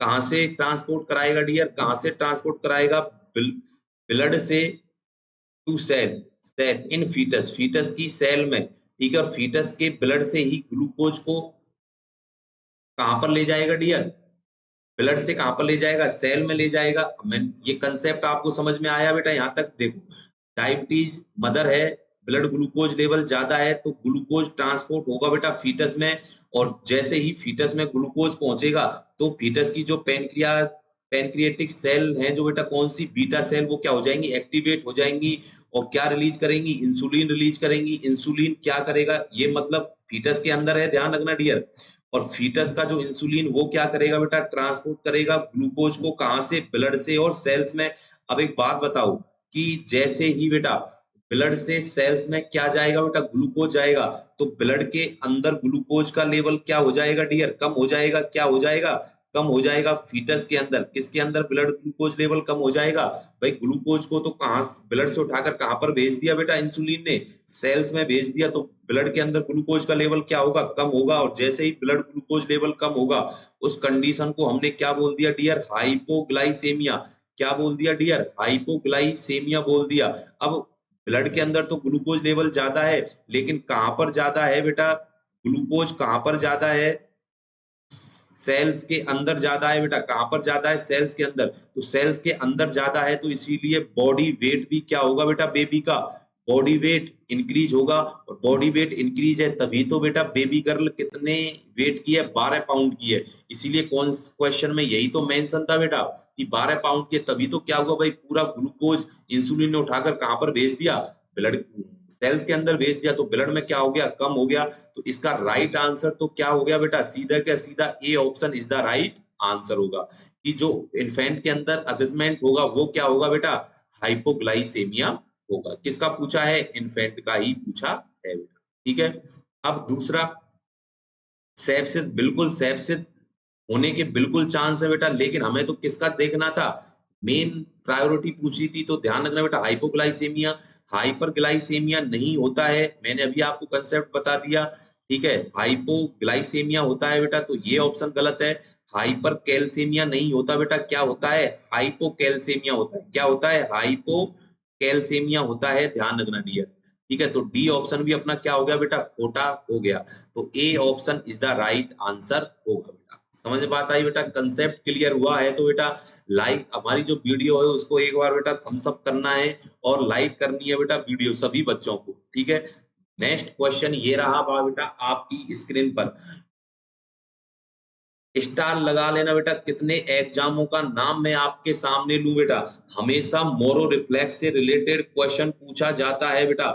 S1: कहां से ट्रांसपोर्ट कराएगा डियर, कहां से ट्रांसपोर्ट कराएगा, ब्लड से to cell, cell in foetus, foetus की सेल में, ठीक है, और फीटस के ब्लड से ही ग्लूकोज को कहां पर ले जाएगा डियर, ब्लड से कहां पर ले जाएगा, सेल में ले जाएगा। मैं ये कंसेप्ट आपको समझ में आया बेटा, यहां तक देखो, डायबिटीज मदर है, ब्लड ग्लूकोज लेवल ज्यादा है तो ग्लूकोज ट्रांसपोर्ट होगा बेटा फीटस में, और जैसे ही फीटस में ग्लूकोज पहुंचेगा तो फीटस की जो पैनक्रियाटिक सेल है जो बेटा कौन सी, बीटा सेल, वो क्या हो जाएंगी, एक्टिवेट हो जाएंगी और क्या रिलीज करेंगी, इंसुलिन रिलीज करेंगी। इंसुलिन क्या करेगा, ये मतलब फीटस के अंदर है, ध्यान रखना डियर, और फीटस का जो इंसुलिन वो क्या करेगा बेटा, ट्रांसपोर्ट करेगा ग्लूकोज को, कहां से, ब्लड से और सेल्स में। अब एक बात बताओ कि जैसे ही बेटा ब्लड से सेल्स में क्या जाएगा बेटा, ग्लूकोज जाएगा, तो ब्लड के अंदर ग्लूकोज का लेवल क्या हो जाएगा डियर, कम हो जाएगा, क्या हो जाएगा, कम हो जाएगा। फीटस के अंदर, किसके अंदर, ब्लड ग्लूकोज लेवल कम हो जाएगा भाई, ग्लूकोज को तो कहां ब्लड से उठाकर कहां पर भेज दिया बेटा, इंसुलिन ने सेल्स में भेज दिया, तो ब्लड के अंदर ग्लूकोज का लेवल क्या होगा, कम होगा, और जैसे ही ब्लड ग्लूकोज लेवल कम होगा उस कंडीशन को हमने क्या बोल दिया डियर, हाइपोग्लाइसेमिया। क्या बोल दिया डियर, हाइपोग्लाइसेमिया बोल दिया। अब ब्लड के अंदर तो ग्लूकोज लेवल ज्यादा है, लेकिन कहां पर ज्यादा है बेटा, ग्लूकोज कहां पर ज्यादा है, सेल्स के अंदर ज्यादा है बेटा, कहां पर ज्यादा है, सेल्स के अंदर, तो सेल्स के अंदर ज्यादा है तो इसीलिए बॉडी वेट भी क्या होगा बेटा, बेबी का बॉडी वेट इंक्रीज होगा, और बॉडी वेट इंक्रीज है तभी तो बेटा बेबी गर्ल कितने वेट की है, 12 पाउंड की है, इसीलिए कौन क्वेश्चन में यही तो मेंशन था बेटा कि 12 पाउंड के, तभी तो क्या हुआ भाई, पूरा ग्लूकोज इंसुलिन ने उठाकर कहां पर भेज दिया, ब्लड सेल्स के अंदर भेज दिया, तो ब्लड में क्या हो गया, कम हो गया। तो इसका राइट आंसर तो क्या हो गया बेटा, सीधा क्या सीधा ए option is the right answer होगा, कि जो इन्फेंट के अंदर असेसमेंट होगा वो क्या होगा बेटा, हाइपोग्लाइसेमिया होगा। किसका पूछा है, इन्फेंट का ही पूछा है बेटा, ठीक है। अब दूसरा, सेप्सिस, बिल्कुल सेप्सिस होने के बिल्कुल चांस है बेटा, लेकिन हमें तो किसका देखना था, मेन प्रायोरिटी पूछी थी, तो ध्यान रखना बेटा, हाइपोग्लाइसेमिया, हाइपरग्लाइसेमिया नहीं होता है, मैंने अभी आपको कंसेप्ट बता दिया, ठीक है, हाइपोग्लाइसेमिया होता है बेटा, तो ये ऑप्शन गलत है। हाइपर कैल्सेमिया नहीं होता बेटा, क्या होता है, हाइपोकैल्सेमिया होता है, क्या होता है, हाइपोकैल्सेमिया होता है, ध्यान रखना डियर, ठीक है। तो डी ऑप्शन भी अपना क्या हो गया बेटा, खोटा हो गया, तो A option is the right answer होगा बेटा। समझ में बात आई बेटा, कंसेप्ट क्लियर हुआ है तो बेटा लाइक, हमारी जो वीडियो है उसको एक बार बेटा थम्स अप करना है और लाइक करनी है बेटा वीडियो सभी बच्चों को, ठीक है। नेक्स्ट क्वेश्चन ये रहा बेटा आपकी स्क्रीन पर, स्टार लगा लेना बेटा, कितने एग्जामों का नाम मैं आपके सामने लूं बेटा, हमेशा मोरो रिफ्लेक्स से रिलेटेड क्वेश्चन पूछा जाता है बेटा।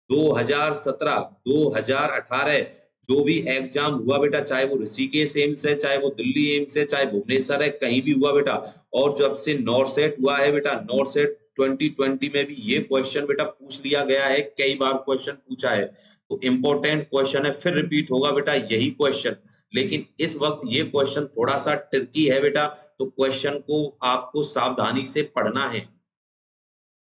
S1: 2017, 2018 जो भी एग्जाम हुआ बेटा, चाहे वो ऋषिकेश एम्स है, चाहे वो दिल्ली एम्स है, चाहे भुवनेश्वर है, कहीं भी हुआ बेटा, और जब से नॉरसेट हुआ है बेटा, नॉरसेट 2020 में भी ये क्वेश्चन बेटा पूछ लिया गया है, कई बार क्वेश्चन पूछा है, तो इंपॉर्टेंट क्वेश्चन है, फिर रिपीट होगा बेटा यही क्वेश्चन, लेकिन इस वक्त ये क्वेश्चन थोड़ा सा ट्रिकी है बेटा, तो क्वेश्चन को आपको सावधानी से पढ़ना है।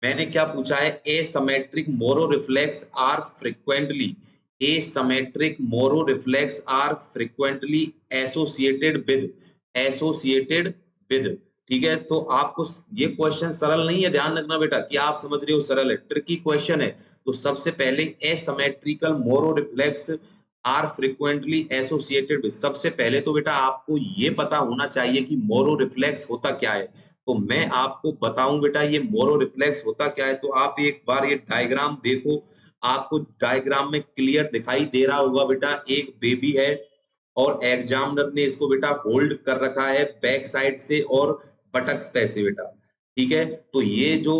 S1: मैंने क्या पूछा है, asymmetric Moro reflex are frequently, asymmetric Moro reflex are frequently associated with, ठीक है। तो आपको ये क्वेश्चन सरल नहीं है, ध्यान रखना बेटा कि आप समझ रहे हो सरल है, ट्रिकी क्वेश्चन है। तो सबसे पहले asymmetrical Moro reflex are frequently associated with, सबसे पहले तो बेटा आपको ये पता होना चाहिए कि मोरो रिफ्लेक्स होता क्या है, तो मैं आपको बताऊं बेटा ये मोरो रिफ्लेक्स होता क्या है। तो आप एक बार ये डायग्राम देखो, आपको डायग्राम में क्लियर दिखाई दे रहा होगा बेटा, एक बेबी है और एग्जामिनर ने इसको बेटा होल्ड कर रखा है बैक साइड से और बटक्स पे से बेटा, ठीक है। तो ये जो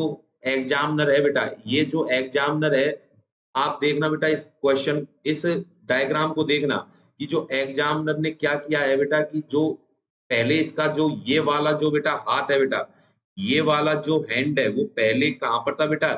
S1: एग्जामिनर है बेटा, ये जो एग्जामिनर है, आप देखना बेटा इस क्वेश्चन, इस डायग्राम को देखना कि जो एग्जामिनर ने क्या किया है बेटा, कि जो पहले इसका जो ये वाला जो बेटा हाथ है बेटा, ये वाला जो हैंड है वो पहले कहां पर था बेटा,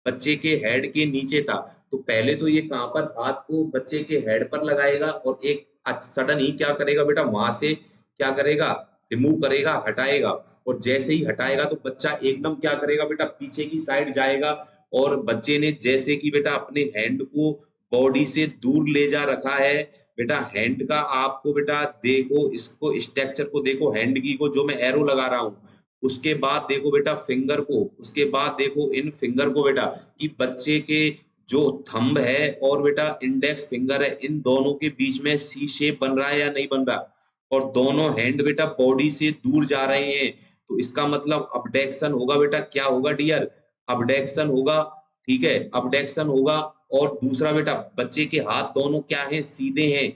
S1: बच्चे के हेड के नीचे था। तो पहले तो ये कहां पर हाथ को बच्चे के हेड पर लगाएगा और एक सडन ही क्या करेगा बेटा, वहां से क्या करेगा, रिमूव करेगा, हटाएगा। और जैसे ही हटाएगा तो बच्चा एकदम क्या करेगा बेटा, पीछे की साइड जाएगा। और बच्चे ने जैसे कि बेटा अपने हैंड को बॉडी से दूर ले जा रखा है बेटा, हैंड का आपको बेटा देखो, इसको स्ट्रक्चर को देखो, हैंड की को जो मैं एरो लगा रहा हूँ, उसके बाद देखो बेटा फिंगर को, उसके बाद देखो इन फिंगर को बेटा, कि बच्चे के जो थंब है और बेटा इंडेक्स फिंगर है, इन दोनों के बीच में सी शेप बन रहा है या नहीं बन रहा। और दोनों हैंड बेटा बॉडी से दूर जा रहे हैं, तो इसका मतलब अबडक्शन होगा बेटा, क्या होगा डियर, अबडक्शन होगा। ठीक है, अबडक्शन होगा। और दूसरा बेटा बच्चे के हाथ दोनों क्या हैं, सीधे हैं,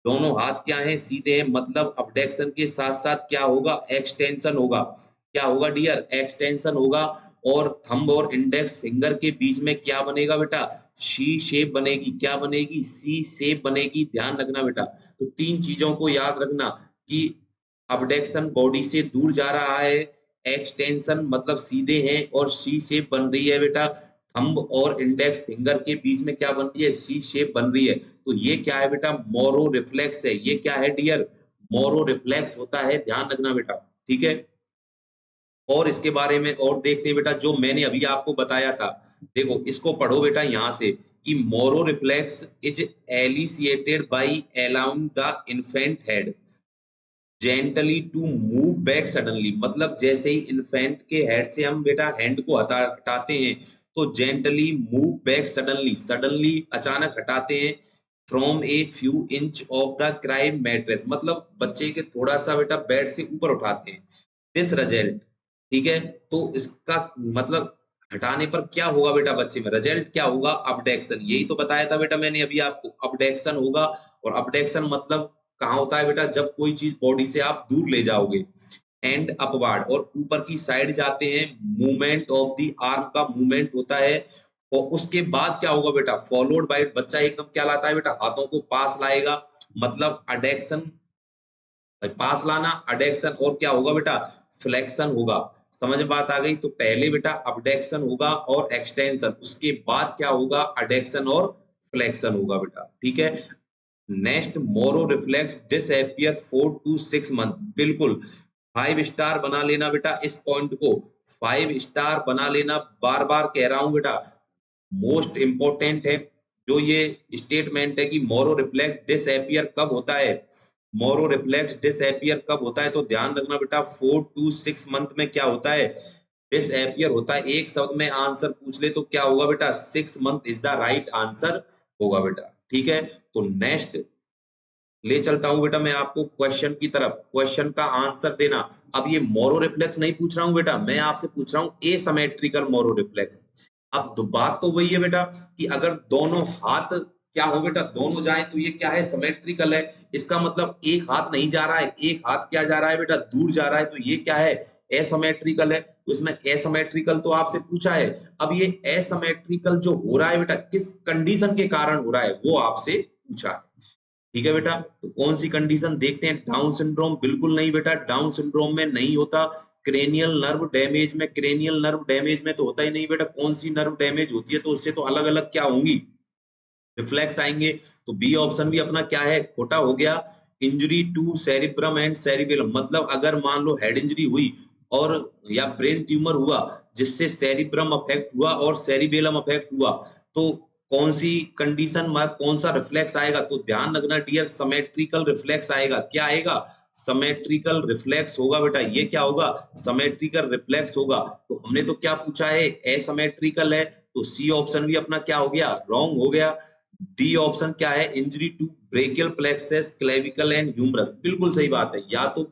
S1: दोनों हाथ क्या हैं, सीधे हैं, मतलब अबडक्शन के साथ साथ क्या होगा, एक्सटेंशन होगा। क्या होगा डियर, एक्सटेंशन होगा। और थंब और इंडेक्स फिंगर के बीच में क्या बनेगा बेटा, सी शेप बनेगी। क्या बनेगी, सी शेप बनेगी। ध्यान रखना बेटा, तो तीन चीजों को याद रखना कि अबडक्शन बॉडी से दूर जा रहा है, एक्सटेंशन मतलब सीधे हैं, और सी शेप बन रही है बेटा, थंब और इंडेक्स फिंगर के बीच में क्या बन रही है, सी शेप बन रही है। तो ये क्या है बेटा, मोरो रिफ्लेक्स है। ये क्या है डियर, मोरो रिफ्लेक्स होता है। ध्यान रखना बेटा, ठीक है। और इसके बारे में और देखते हैं बेटा, जो मैंने अभी आपको बताया था, देखो इसको पढ़ो बेटा यहां से, कि Moro reflex is elicited by allowing the infant head gently to move back suddenly. मतलब जैसे ही इन्फेंट के हेड से हम बेटा हैंड को हटाते हैं, तो gently move back suddenly, suddenly अचानक हटाते हैं, from a few inch of the cry mattress, मतलब बच्चे के थोड़ा सा बेटा बेड से ऊपर उठाते हैं। दिस रिजल्ट, ठीक है, तो इसका मतलब हटाने पर क्या होगा बेटा, बच्चे में रिजल्ट क्या होगा, अबडक्शन। यही तो बताया था बेटा मैंने अभी आपको, अबडक्शन होगा। और अबडक्शन मतलब कहाँ होता है बेटा, जब कोई चीज बॉडी से आप दूर ले जाओगे। एंड अपवार्ड, और ऊपर की साइड जाते हैं, मूवमेंट ऑफ द आर्म का मूवमेंट होता है। और उसके बाद क्या होगा बेटा, फॉलोड बाय, बच्चा एकदम क्या लाता है बेटा, हाथों को पास लाएगा, मतलब अडेक्शन, पास लाना, अडेक्शन, और क्या होगा बेटा, फ्लेक्शन होगा। समझ में बात आ गई। तो पहले बेटा अबडेक्शन होगा और एक्सटेंशन, उसके बाद क्या होगा, अडेक्शन और फ्लेक्शन होगा बेटा, ठीक है। Next, Moro reflex disappear 4 to 6 month. बिल्कुल 5 स्टार बना लेना बेटा इस पॉइंट को, 5 स्टार बना लेना, बार बार कह रहा हूं बेटा, मोस्ट इंपॉर्टेंट है जो ये स्टेटमेंट है कि मोरो रिफ्लेक्स डिसअपियर कब होता है। मोरो रिफ्लेक्स डिसअपियर कब होता है, तो ध्यान रखना बेटा 4 to 6 मंथ में क्या होता है, डिसअपियर होता है। एक शब्द में आंसर पूछ ले तो क्या होगा बेटा, 6 month is the right answer होगा बेटा, ठीक है। तो नेक्स्ट ले चलता हूं बेटा मैं आपको क्वेश्चन की तरफ, क्वेश्चन का आंसर देना। अब ये मोरो रिफ्लेक्स नहीं पूछ रहा हूं बेटा, मैं आपसे पूछ रहा हूं एसिमेट्रिकल मोरो रिफ्लेक्स। अब बात तो वही है बेटा, कि अगर दोनों हाथ क्या हो बेटा, दोनों जाए तो ये क्या है, सिमेट्रिकल है। इसका मतलब एक हाथ नहीं जा रहा है, एक हाथ क्या जा रहा है बेटा, दूर जा रहा है, तो ये क्या है, एसिमेट्रिकल है। तो इसमें एसिमेट्रिकल तो आपसे पूछा है। अब ये एसिमेट्रिकल जो हो रहा है बेटा, किस कंडीशन के कारण हो रहा है, वो आपसे पूछा है, ठीक है बेटा। तो कौन सी कंडीशन देखते हैं, डाउन सिंड्रोम, बिल्कुल नहीं बेटा, डाउन सिंड्रोम में नहीं होता। क्रेनियल नर्व डैमेज में, क्रेनियल नर्व डैमेज में तो होता ही नहीं बेटा। कौन सी नर्व डैमेज होती है, तो उससे तो अलग अलग क्या होंगी, रिफ्लेक्स आएंगे। तो बी ऑप्शन भी अपना क्या है, खोटा हो गया। Injury to cerebrum and cerebellum, मतलब अगर मान लो हेड इंजरी हुई और या ब्रेन ट्यूमर हुआ, जिससे सेरिब्रम अफेक्ट हुआ और सेरिबेलम अफेक्ट हुआ, तो कौन सी कंडीशन में कौन सा रिफ्लेक्स आएगा, तो ध्यान रखना डियर, सिमेट्रिकल रिफ्लेक्स आएगा। क्या आएगा, सिमेट्रिकल रिफ्लेक्स होगा बेटा। ये क्या होगा, सिमेट्रिकल रिफ्लेक्स होगा। तो हमने तो क्या पूछा है, एसिमेट्रिकल है, तो सी ऑप्शन भी अपना क्या हो गया, रॉन्ग हो गया। डी ऑप्शन क्या है, injury to brachial plexus clavicle and humerus, बिल्कुल सही बात है। या तो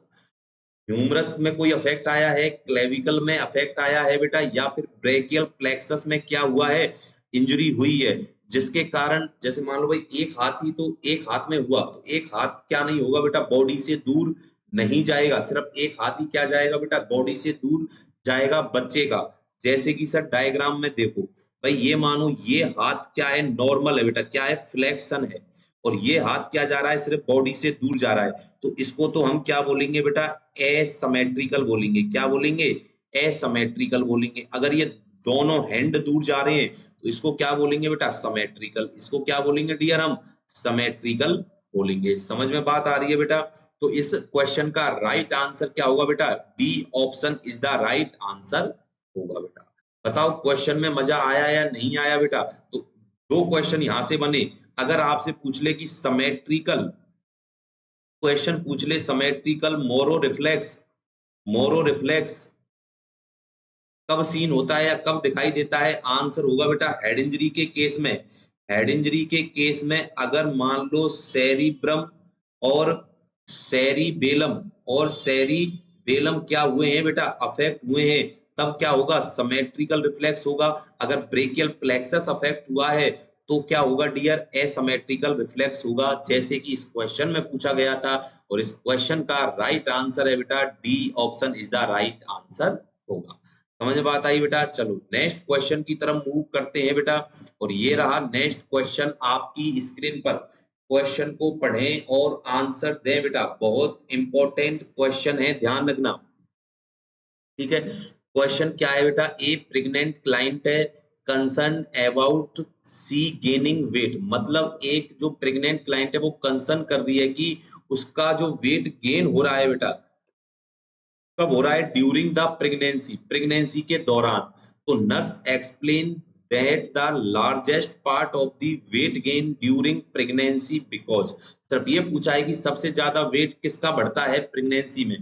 S1: ह्यूमरस में कोई अफेक्ट आया है, क्लेविकल में अफेक्ट आया है बेटा, या फिर ब्रेकियल प्लेक्सस में क्या हुआ है, इंजरी हुई है, जिसके कारण जैसे मान लो भाई एक हाथ ही तो एक हाथ में हुआ, तो एक हाथ क्या नहीं होगा बेटा, बॉडी से दूर नहीं जाएगा, सिर्फ एक हाथ ही क्या जाएगा बेटा, बॉडी से दूर जाएगा बच्चे का। जैसे कि सर डायग्राम में देखो भाई, ये मानो ये हाथ क्या है, नॉर्मल है बेटा, क्या है, फ्लेक्शन है। और ये हाथ क्या जा रहा है, सिर्फ बॉडी से दूर जा रहा है, तो इसको तो हम क्या बोलेंगे बेटा, एसिमेट्रिकल बोलेंगे। क्या बोलेंगे, एसिमेट्रिकल बोलेंगे। अगर ये दोनों हैंड दूर जा रहे हैं तो इसको क्या बोलेंगे बेटा, सिमेट्रिकल। इसको क्या बोलेंगे डियर हम, सिमेट्रिकल बोलेंगे। समझ में बात आ रही है बेटा? तो इस क्वेश्चन का राइट आंसर क्या होगा बेटा? D option is the right answer होगा बेटा। बताओ क्वेश्चन में मजा आया या नहीं आया बेटा? तो दो क्वेश्चन यहां से बने। अगर आपसे पूछ ले कि समेट्रिकल क्वेश्चन पूछ ले, समेट्रिकल मोरो रिफ्लेक्स कब सीन होता है या कब दिखाई देता है? आंसर होगा बेटा हेड इंजरी के केस में। हेड इंजरी के केस में अगर मान लो सेरिब्रम और सेरिबेलम क्या हुए हैं बेटा? अफेक्ट हुए हैं, तब क्या होगा? समेट्रिकल रिफ्लेक्स होगा। अगर ब्रेकियल प्लेक्सस अफेक्ट हुआ है तो क्या होगा डियर? एसिमेट्रिकल रिफ्लेक्स होगा, जैसे कि इस क्वेश्चन में पूछा गया था। और इस क्वेश्चन का राइट आंसर है बेटा D option is the right answer होगा। समझ में बात आई बेटा? चलो नेक्स्ट क्वेश्चन की तरफ मूव करते हैं बेटा। और ये रहा नेक्स्ट क्वेश्चन आपकी स्क्रीन पर। क्वेश्चन को पढ़ें और आंसर दें बेटा। बहुत इंपॉर्टेंट क्वेश्चन है, ध्यान रखना। ठीक है, क्वेश्चन क्या है बेटा? ए प्रेग्नेंट क्लाइंट है concern about see gaining weight. मतलब एक जो प्रेग्नेंट क्लाइंट है वो कंसर्न कर रही है कि उसका जो वेट गेन हो रहा है बेटा, कब हो रहा है? ड्यूरिंग द प्रेगनेंसी के दौरान। तो nurse explain that the largest part of the weight gain during pregnancy because. सिर्फ ये पूछा है कि सबसे ज्यादा वेट किसका बढ़ता है प्रेगनेंसी में?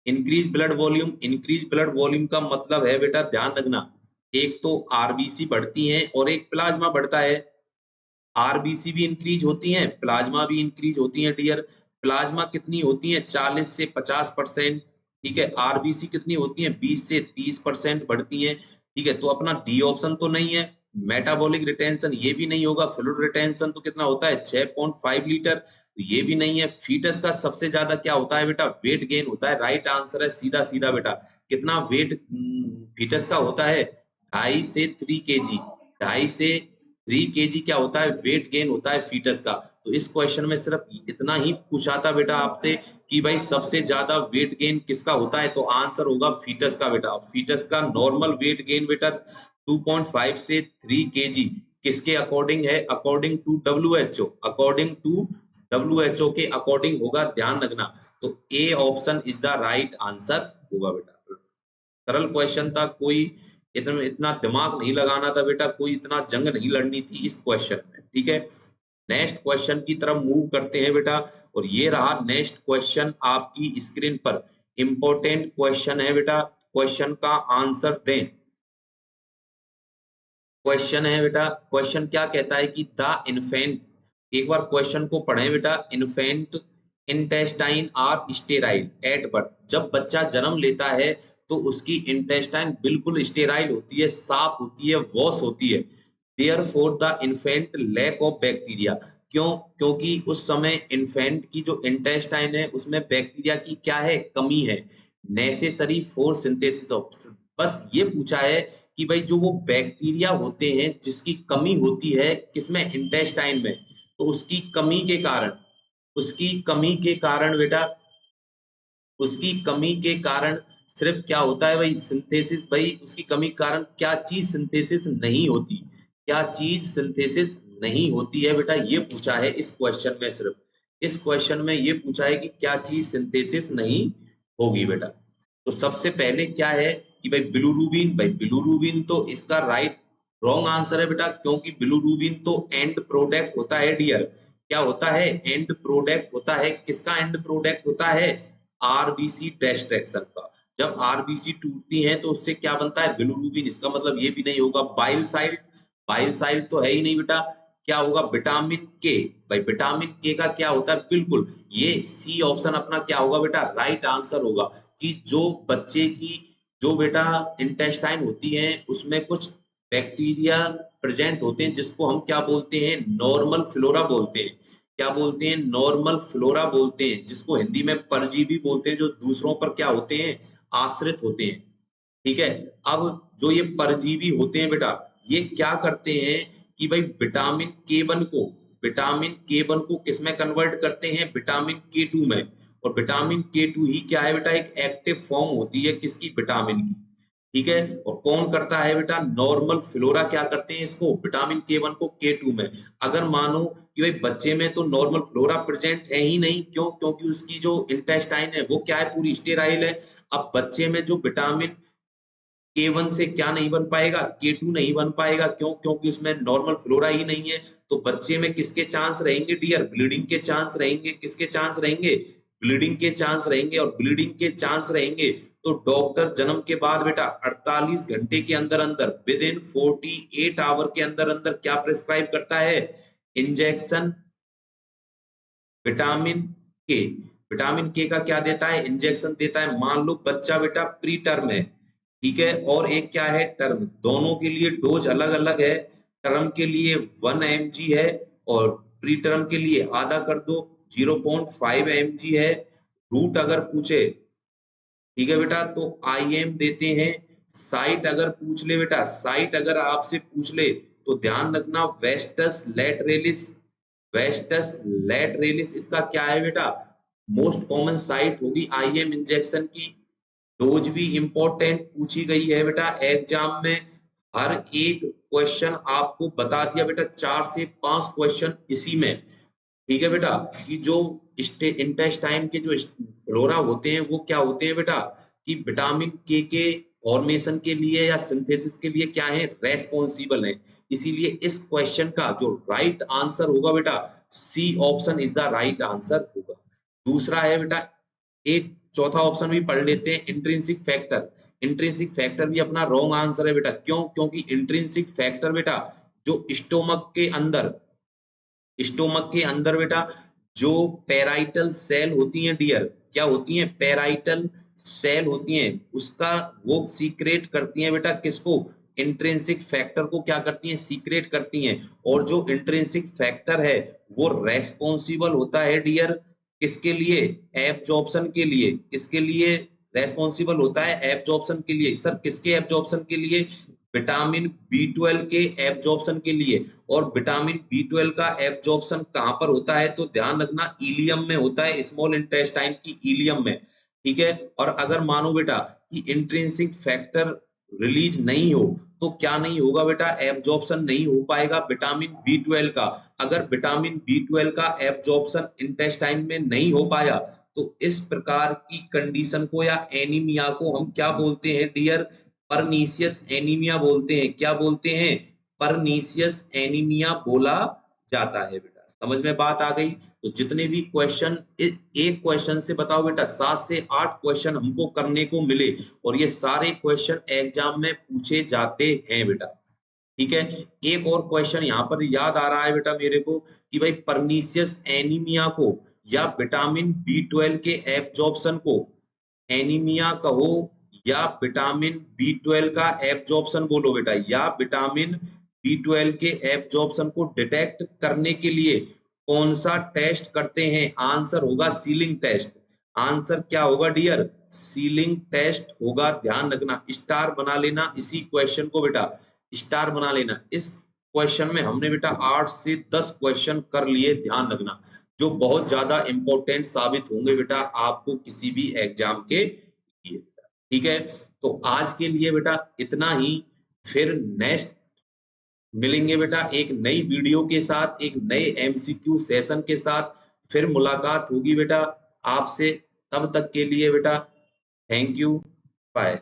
S1: इंक्रीज ब्लड वॉल्यूम का मतलब है बेटा, ध्यान रखना, एक तो आरबीसी बढ़ती है और एक प्लाज्मा बढ़ता है। आरबीसी भी इंक्रीज होती हैं, प्लाज्मा भी इंक्रीज होती है डियर। प्लाज्मा कितनी होती है? 40 से 50%। ठीक है, आरबीसी कितनी होती है? 20 से 30% बढ़ती हैं। ठीक है, तो अपना डी ऑप्शन तो नहीं है। मेटाबॉलिक रिटेंशन ये भी नहीं होगा। फ्लूइड रिटेंशन तो कितना होता है? 6.5 लीटर, तो ये भी नहीं है। फीटस का सबसे ज्यादा क्या होता है बेटा? वेट गेन होता है। राइट आंसर है सीधा सीधा बेटा। कितना वेट फीटस का होता है? 2.5 से 3 केजी। 2.5 से 3 केजी क्या होता है? वेट गेन होता है फीटस का। तो इस क्वेश्चन में सिर्फ इतना ही पूछा था बेटा आपसे कि भाई सबसे ज्यादा वेट गेन किसका होता है? तो आंसर होगा फीटस का बेटा। फीटस का नॉर्मल वेट गेन बेटा 2.5 से 3 केजी किसके अकॉर्डिंग है? According to WHO. According to WHO के अकॉर्डिंग होगा, ध्यान रखना। तो A option is the right answer होगा बेटा। सरल क्वेश्चन था, कोई इतना इतना दिमाग नहीं लगाना था बेटा, कोई इतना जंग नहीं लड़नी थी इस क्वेश्चन में। ठीक है, नेक्स्ट क्वेश्चन की तरफ मूव करते हैं बेटा। और ये रहा नेक्स्ट क्वेश्चन आपकी स्क्रीन पर। इंपॉर्टेंट क्वेश्चन है बेटा, क्वेश्चन का आंसर दें। क्वेश्चन है बेटा, क्वेश्चन क्या कहता है कि द इन्फेंट, एक बार क्वेश्चन को पढ़ें बेटा। Infant intestine are sterile at birth. जब बच्चा जन्म लेता है तो उसकी इंटेस्टाइन बिल्कुल स्टेराइल होती है, साफ होती है, वॉश होती है। Therefore the infant lack of bacteria. क्यों? क्योंकि उस समय इन्फेंट की जो इंटेस्टाइन है उसमें बैक्टीरिया की क्या है? कमी है। Necessary for synthesis of. बस ये पूछा है कि भाई जो वो बैक्टीरिया होते हैं जिसकी कमी होती है किसमें? इंटेस्टाइन में। तो उसकी कमी के कारण बेटा, उसकी कमी के कारण सिर्फ क्या होता है भाई? सिंथेसिस। भाई उसकी कमी के कारण क्या चीज सिंथेसिस नहीं होती? क्या चीज सिंथेसिस नहीं होती है बेटा? ये पूछा है इस क्वेश्चन में। सिर्फ इस क्वेश्चन में ये पूछा है कि क्या चीज सिंथेसिस नहीं होगी बेटा। तो सबसे पहले क्या है कि भाई बिलुरुबिन। भाई बिलुरुबिन तो इसका राइट रॉन्ग आंसर है बेटा, क्योंकि बिलुरुबिन तो एंड प्रोडक्ट होता है डियर। क्या होता है? एंड प्रोडक्ट होता है। किसका एंड प्रोडक्ट होता है? आरबीसी डिस्ट्रैक्शन का। जब आरबीसी टूटती हैं तो उससे क्या बनता है? बिलुरुबिन। इसका मतलब ये भी नहीं होगा बाइल साइड। बाइल साइड तो है ही नहीं बेटा। क्या होगा? विटामिन के। भाई विटामिन के का क्या होता है? बिल्कुल ये सी ऑप्शन अपना क्या होगा बेटा? राइट आंसर होगा। कि जो बच्चे की जो बेटा इंटेस्टाइन होती है उसमें कुछ बैक्टीरिया प्रेजेंट होते हैं, जिसको हम क्या बोलते हैं? नॉर्मल फ्लोरा बोलते हैं। क्या बोलते हैं? नॉर्मल फ्लोरा बोलते हैं, जिसको हिंदी में परजीवी बोलते हैं, जो दूसरों पर क्या होते हैं? आश्रित होते हैं। ठीक है, अब जो ये परजीवी होते हैं बेटा, ये क्या करते हैं कि भाई विटामिन के वन को किसमें कन्वर्ट करते हैं? विटामिन के टू में। और विटामिन के टू ही क्या है बेटा? एक एक्टिव फॉर्म होती है किसकी? विटामिन की। ठीक है। और कौन करता है बेटा, नॉर्मल फ्लोरा क्या करते हैं इसको, विटामिन K1 को K2 में। अगर मानो कि भाई बच्चे में तो नॉर्मल फ्लोरा प्रेजेंट है ही नहीं, क्यों, क्योंकि उसकी जो इंटेस्टाइन है वो क्या है, पूरी स्टेराइल है। अब बच्चे में जो विटामिन K1 से क्या नहीं बन पाएगा, K2 नहीं बन पाएगा, क्यों, क्योंकि उसमें नॉर्मल फ्लोरा ही नहीं है। तो बच्चे में किसके चांस रहेंगे डियर, ब्लीडिंग के चांस रहेंगे। किसके चांस रहेंगे, ब्लीडिंग के चांस रहेंगे। और ब्लीडिंग के चांस रहेंगे तो डॉक्टर जन्म के बाद बेटा 48 घंटे के अंदर अंदर, विद इन 48 आवर के अंदर अंदर क्या प्रिस्क्राइब करता है, इंजेक्शन विटामिन के। विटामिन के का क्या देता है, इंजेक्शन देता है। मान लो बच्चा बेटा प्री टर्म है, ठीक है, और एक क्या है, टर्म। दोनों के लिए डोज अलग अलग है। टर्म के लिए 1 mg है और प्री टर्म के लिए आधा कर दो, 0.5 mg है। रूट अगर पूछे, ठीक है बेटा, तो IM देते हैं। साइट अगर पूछ ले बेटा, साइट अगर आपसे पूछ ले तो ध्यान रखना, वेस्टस लैटरेलिस। वेस्टस लैटरेलिस इसका क्या है बेटा, मोस्ट कॉमन साइट होगी IM इंजेक्शन की। डोज भी इंपॉर्टेंट पूछी गई है बेटा एग्जाम में। हर एक क्वेश्चन आपको बता दिया बेटा, 4 से 5 क्वेश्चन इसी में। ठीक है बेटा, कि जो इंटेस्टाइन के जो फ्लोरा होते हैं वो क्या होते हैं बेटा, कि विटामिन के फॉर्मेशन के लिए या सिंथेसिस के लिए क्या है, रेस्पॉन्सिबल है। इसीलिए इस क्वेश्चन का जो राइट आंसर होगा बेटा, C option is the right answer होगा। दूसरा है बेटा, एक चौथा ऑप्शन भी पढ़ लेते हैं, इंट्रिंसिक फैक्टर। इंट्रिंसिक फैक्टर भी अपना रॉन्ग आंसर है बेटा, क्यों, क्योंकि इंट्रिंसिक फैक्टर बेटा जो स्टोमक के अंदर बेटा जो पेराइटल सेल होती हैं डियर, क्या होती हैं, पेराइटल सेल होती हैं, उसका वो सीक्रेट करती हैं बेटा, किसको, इंट्रिंसिक फैक्टर को क्या करती हैं, सीक्रेट करती हैं। और जो इंट्रिंसिक फैक्टर है वो रेस्पॉन्सिबल होता है डियर, किसके लिए, एब्जॉर्प्शन के लिए। किसके लिए रेस्पॉन्सिबल होता है, एब्जॉर्प्शन के लिए। सर किसके एब्जॉर्प्शन के लिए, विटामिन B12 के एब्जॉर्प्शन के लिए। और विटामिन B12 का एब्जॉर्प्शन कहां पर होता है, तो ध्यान रखना इलियम में होता है, स्मॉल इंटेस्टाइन की इलियम में। ठीक है। और अगर मानो बेटा कि इंट्रिंसिक फैक्टर रिलीज नहीं हो तो क्या नहीं होगा बेटा, एब्जॉर्प्शन नहीं हो पाएगा विटामिन B12 का। अगर विटामिन B12 का एब्जॉर्प्शन इंटेस्टाइन में नहीं हो पाया तो इस प्रकार की कंडीशन को या एनीमिया को हम क्या बोलते हैं डियर, परनीसियस एनीमिया बोलते हैं। क्या बोलते हैं, परनीसियस एनीमिया बोला जाता है बेटा। समझ में बात आ गई। तो जितने भी क्वेश्चन, एक क्वेश्चन से बताओ बेटा 7 से 8 क्वेश्चन हमको करने को मिले और ये सारे क्वेश्चन एग्जाम में पूछे जाते हैं बेटा। ठीक है। एक और क्वेश्चन यहाँ पर याद आ रहा है बेटा मेरे को कि भाई परनीसियस एनीमिया को या विटामिन B12 के एब्जॉर्प्शन को एनीमिया कहो या विटामिन B12 का एब्जॉर्प्शन बोलो बेटा, या विटामिन B12 के एब्जॉर्प्शन को डिटेक्ट करने के लिए कौन सा टेस्ट करते हैं, आंसर होगा सीलिंग टेस्ट। आंसर क्या होगा डियर, सीलिंग टेस्ट होगा। ध्यान रखना, स्टार बना लेना इसी क्वेश्चन को बेटा, स्टार बना लेना। इस क्वेश्चन में हमने बेटा 8 से 10 क्वेश्चन कर लिए, ध्यान रखना, जो बहुत ज्यादा इंपॉर्टेंट साबित होंगे बेटा आपको किसी भी एग्जाम के लिए। ठीक है। तो आज के लिए बेटा इतना ही, फिर नेक्स्ट मिलेंगे बेटा एक नई वीडियो के साथ, एक नए MCQ सेशन के साथ फिर मुलाकात होगी बेटा आपसे। तब तक के लिए बेटा थैंक यू, बाय।